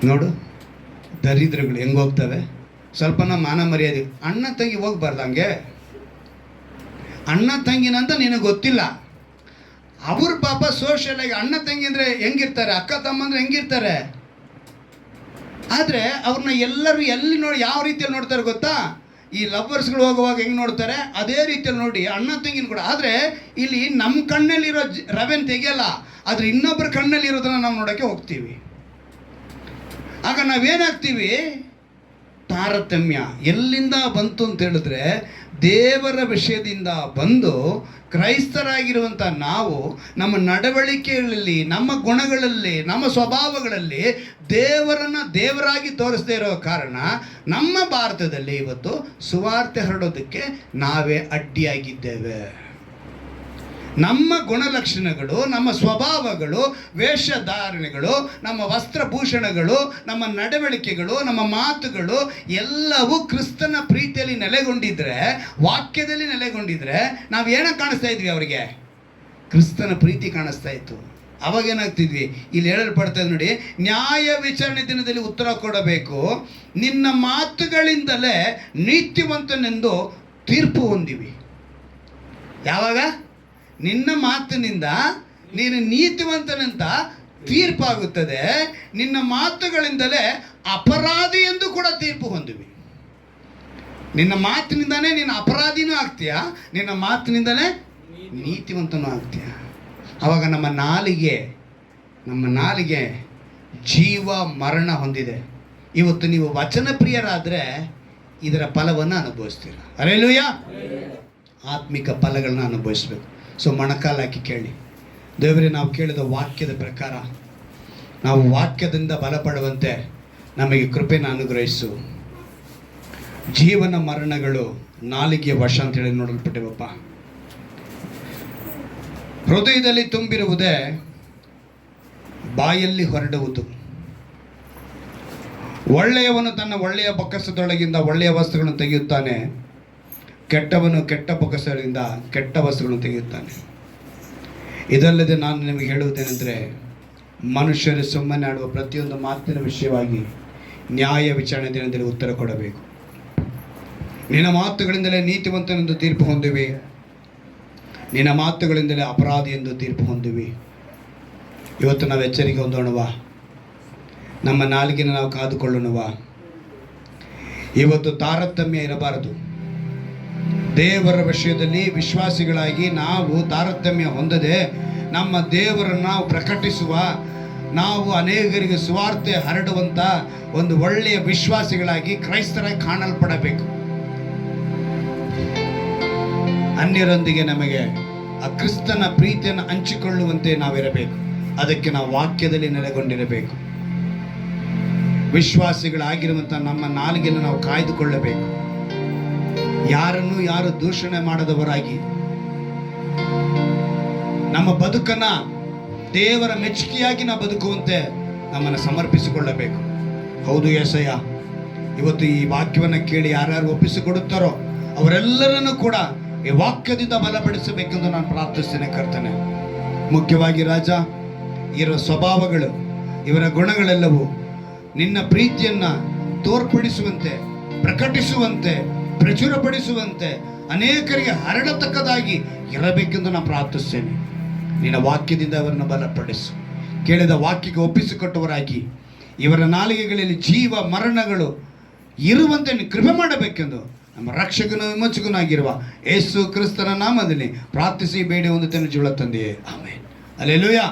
ನೋಡು ದರಿದ್ರಗಳು ಹೆಂಗೆ ಹೋಗ್ತವೆ. ಸ್ವಲ್ಪ ನಮ್ಮ ಮಾನ ಮರ್ಯಾದೆ. ಅಣ್ಣ ತಂಗಿ ಹೋಗ್ಬಾರ್ದು ಹಂಗೆ. ಅಣ್ಣ ತಂಗಿನಂತ ನಿನಗೆ ಗೊತ್ತಿಲ್ಲ. ಅವ್ರ ಪಾಪ ಸೋಷಿಯಲ್ ಆಗಿ ಅಣ್ಣ ತಂಗಿ ಅಂದರೆ ಹೆಂಗಿರ್ತಾರೆ, ಅಕ್ಕ ತಮ್ಮ ಅಂದರೆ ಹೆಂಗಿರ್ತಾರೆ. ಆದರೆ ಅವ್ರನ್ನ ಎಲ್ಲರೂ ಎಲ್ಲಿ ನೋಡಿ ಯಾವ ರೀತಿಯಲ್ಲಿ ನೋಡ್ತಾರೆ ಗೊತ್ತಾ? ಈ ಲವ್ವರ್ಸ್ಗಳು ಹೋಗುವಾಗ ಹೆಂಗೆ ನೋಡ್ತಾರೆ ಅದೇ ರೀತಿಯಲ್ಲಿ ನೋಡಿ ಅಣ್ಣ ತಂಗಿನ ಕೂಡ. ಆದರೆ ಇಲ್ಲಿ ನಮ್ಮ ಕಣ್ಣಲ್ಲಿರೋ ರವೆನ್ ತೆಗೆಯಲ್ಲ, ಆದರೆ ಇನ್ನೊಬ್ಬರ ಕಣ್ಣಲ್ಲಿರೋದನ್ನು ನಾವು ನೋಡೋಕ್ಕೆ ಹೋಗ್ತೀವಿ. ಆಗ ನಾವೇನಾಗ್ತೀವಿ? ತಾರತಮ್ಯ ಎಲ್ಲಿಂದ ಬಂತು ಅಂತ ಹೇಳಿದ್ರೆ, ದೇವರ ವಿಷಯದಿಂದ ಬಂದು ಕ್ರೈಸ್ತರಾಗಿರುವಂಥ ನಾವು ನಮ್ಮ ನಡವಳಿಕೆಗಳಲ್ಲಿ, ನಮ್ಮ ಗುಣಗಳಲ್ಲಿ, ನಮ್ಮ ಸ್ವಭಾವಗಳಲ್ಲಿ ದೇವರನ್ನು ದೇವರಾಗಿ ತೋರಿಸದೇ ಇರೋ ಕಾರಣ ನಮ್ಮ ಭಾರತದಲ್ಲಿ ಇವತ್ತು ಸುವಾರ್ತೆ ಹರಡೋದಕ್ಕೆ ನಾವೇ ಅಡ್ಡಿಯಾಗಿದ್ದೇವೆ. ನಮ್ಮ ಗುಣಲಕ್ಷಣಗಳು, ನಮ್ಮ ಸ್ವಭಾವಗಳು, ವೇಷಧಾರಣೆಗಳು, ನಮ್ಮ ವಸ್ತ್ರಭೂಷಣಗಳು, ನಮ್ಮ ನಡವಳಿಕೆಗಳು, ನಮ್ಮ ಮಾತುಗಳು ಎಲ್ಲವೂ ಕ್ರಿಸ್ತನ ಪ್ರೀತಿಯಲ್ಲಿ ನೆಲೆಗೊಂಡಿದ್ರೆ, ವಾಕ್ಯದಲ್ಲಿ ನೆಲೆಗೊಂಡಿದ್ರೆ ನಾವು ಏನಕ್ಕೆ ಕಾಣಿಸ್ತಾ ಇದ್ವಿ? ಅವರಿಗೆ ಕ್ರಿಸ್ತನ ಪ್ರೀತಿ ಕಾಣಿಸ್ತಾ ಇತ್ತು. ಅವಾಗೇನಾಗ್ತಿದ್ವಿ? ಇಲ್ಲಿ ಹೇಳಲ್ಪಡ್ತಾ ಇದೆ ನೋಡಿ, ನ್ಯಾಯ ವಿಚಾರಣೆ ದಿನದಲ್ಲಿ ಉತ್ತರ ಕೊಡಬೇಕು, ನಿನ್ನ ಮಾತುಗಳಿಂದಲೇ ನೀತಿವಂತನೆಂದು ತೀರ್ಪು ಹೊಂದಿವಿ. ಯಾವಾಗ? ನಿನ್ನ ಮಾತಿನಿಂದ ನೀನು ನೀತಿವಂತನಂತ ತೀರ್ಪಾಗುತ್ತದೆ, ನಿನ್ನ ಮಾತುಗಳಿಂದಲೇ ಅಪರಾಧಿ ಎಂದು ಕೂಡ ತೀರ್ಪು ಹೊಂದಿವಿ. ನಿನ್ನ ಮಾತಿನಿಂದನೇ ನೀನು ಅಪರಾಧಿನೂ ಆಗ್ತೀಯ, ನಿನ್ನ ಮಾತಿನಿಂದಲೇ ನೀತಿವಂತನೂ ಆಗ್ತೀಯ. ಆವಾಗ ನಮ್ಮ ನಾಲಿಗೆ ಜೀವ ಮರಣ ಹೊಂದಿದೆ. ಇವತ್ತು ನೀವು ವಚನ ಪ್ರಿಯರಾದರೆ ಇದರ ಫಲವನ್ನು ಅನುಭವಿಸ್ತೀರ. ಹಲ್ಲೆಲೂಯಾ. ಆತ್ಮಿಕ ಫಲಗಳನ್ನ ಅನುಭವಿಸ್ಬೇಕು. ಸೊ ಮೊಣಕಾಲು ಹಾಕಿ ಕೇಳಿ, ದೇವರೇ, ನಾವು ಕೇಳಿದ ವಾಕ್ಯದ ಪ್ರಕಾರ ನಾವು ವಾಕ್ಯದಿಂದ ಬಲಪಡುವಂತೆ ನಮಗೆ ಕೃಪೆನ ಅನುಗ್ರಹಿಸು. ಜೀವನ ಮರಣಗಳು ನಾಲಿಗೆಯ ವಶ ಅಂತೇಳಿ ನೋಡಲ್ಪಟ್ಟೆವಪ್ಪ. ಹೃದಯದಲ್ಲಿ ತುಂಬಿರುವುದೇ ಬಾಯಲ್ಲಿ ಹೊರಡುವುದು. ಒಳ್ಳೆಯವನು ತನ್ನ ಒಳ್ಳೆಯ ಬೊಕ್ಕಸದೊಳಗಿಂದ ಒಳ್ಳೆಯ ವಸ್ತುಗಳನ್ನು ತೆಗೆಯುತ್ತಾನೆ, ಕೆಟ್ಟವನು ಕೆಟ್ಟ ಬೊಕ್ಕಸಗಳಿಂದ ಕೆಟ್ಟ ವಸ್ತುಗಳನ್ನು ತೆಗೆಯುತ್ತಾನೆ. ಇದಲ್ಲದೆ ನಾನು ನಿಮಗೆ ಹೇಳುವುದೇನೆಂದರೆ, ಮನುಷ್ಯರು ಸುಮ್ಮನೆ ಆಡುವ ಪ್ರತಿಯೊಂದು ಮಾತಿನ ವಿಷಯವಾಗಿ ನ್ಯಾಯ ವಿಚಾರಣೆ ದಿನದಲ್ಲಿ ಉತ್ತರ ಕೊಡಬೇಕು. ನಿನ್ನ ಮಾತುಗಳಿಂದಲೇ ನೀತಿವಂತನೆಂದು ತೀರ್ಪು ಹೊಂದಿವಿ, ನಿನ್ನ ಮಾತುಗಳಿಂದಲೇ ಅಪರಾಧಿ ಎಂದು ತೀರ್ಪು ಹೊಂದಿವಿ. ಇವತ್ತು ನಾವು ಎಚ್ಚರಿಕೆ ಹೊಂದೋಣವ, ನಮ್ಮ ನಾಲಿಗೆನ ನಾವು ಕಾದುಕೊಳ್ಳೋಣವ. ಇವತ್ತು ತಾರತಮ್ಯ ಇರಬಾರದು. ದೇವರ ವಿಷಯದಲ್ಲಿ ವಿಶ್ವಾಸಿಗಳಾಗಿ ನಾವು ತಾರತಮ್ಯ ಹೊಂದದೆ ನಮ್ಮ ದೇವರನ್ನು ನಾವು ಪ್ರಕಟಿಸುವ, ನಾವು ಅನೇಕರಿಗೆ ಸುವಾರ್ತೆ ಹರಡುವಂಥ ಒಂದು ಒಳ್ಳೆಯ ವಿಶ್ವಾಸಿಗಳಾಗಿ ಕ್ರೈಸ್ತರಾಗಿ ಕಾಣಲ್ಪಡಬೇಕು. ಅನ್ಯರೊಂದಿಗೆ ನಮಗೆ ಆ ಕ್ರಿಸ್ತನ ಪ್ರೀತಿಯನ್ನು ಹಂಚಿಕೊಳ್ಳುವಂತೆ ನಾವಿರಬೇಕು. ಅದಕ್ಕೆ ನಾವು ವಾಕ್ಯದಲ್ಲಿ ನೆಲೆಗೊಂಡಿರಬೇಕು. ವಿಶ್ವಾಸಿಗಳಾಗಿರುವಂಥ ನಮ್ಮ ನಾಲಿಗೆಯನ್ನು ನಾವು ಕಾಯ್ದುಕೊಳ್ಳಬೇಕು. ಯಾರು ದೂಷಣೆ ಮಾಡದವರಾಗಿ ನಮ್ಮ ಬದುಕನ್ನು ದೇವರ ಮೆಚ್ಚುಗೆಯಾಗಿ ನಾವು ಬದುಕುವಂತೆ ನಮ್ಮನ್ನು ಸಮರ್ಪಿಸಿಕೊಳ್ಳಬೇಕು. ಹೌದು ಯೆಸಯ್ಯ, ಇವತ್ತು ಈ ವಾಕ್ಯವನ್ನು ಕೇಳಿ ಯಾರ್ಯಾರು ಒಪ್ಪಿಸಿಕೊಡುತ್ತಾರೋ ಅವರೆಲ್ಲರನ್ನೂ ಕೂಡ ಈ ವಾಕ್ಯದಿಂದ ಬಲಪಡಿಸಬೇಕೆಂದು ನಾನು ಪ್ರಾರ್ಥಿಸ್ತೇನೆ ಕರ್ತನೆ. ಮುಖ್ಯವಾಗಿ ರಾಜ, ಇವರ ಸ್ವಭಾವಗಳು, ಇವರ ಗುಣಗಳೆಲ್ಲವೂ ನಿನ್ನ ಪ್ರೀತಿಯನ್ನು ತೋರ್ಪಡಿಸುವಂತೆ, ಪ್ರಕಟಿಸುವಂತೆ, ಪ್ರಚುರಪಡಿಸುವಂತೆ, ಅನೇಕರಿಗೆ ಹರಡತಕ್ಕದಾಗಿ ಇರಬೇಕೆಂದು ನಾನು ಪ್ರಾರ್ಥಿಸ್ತೇನೆ. ನಿನ್ನ ವಾಕ್ಯದಿಂದ ಅವರನ್ನು ಬಲಪಡಿಸು. ಕೇಳಿದ ವಾಕ್ಯಕ್ಕೆ ಒಪ್ಪಿಸಿಕೊಟ್ಟವರಾಗಿ ಇವರ ನಾಲಿಗೆಗಳಲ್ಲಿ ಜೀವ ಮರಣಗಳು ಇರುವಂತೆ ಕೃಪೆ ಮಾಡಬೇಕೆಂದು ನಮ್ಮ ರಕ್ಷಕನ ವಿಮೋಚಕನಾಗಿರುವ ಯೇಸು ಕ್ರಿಸ್ತನ ನಾಮದಲ್ಲಿ ಪ್ರಾರ್ಥಿಸಿ ಬೇಡಿ ಹೊಂದುತ್ತೇನೆ ಜೀವ ತಂದೆಯೇ, ಆಮೆನ್. ಹಲ್ಲೆಲೂಯಾ.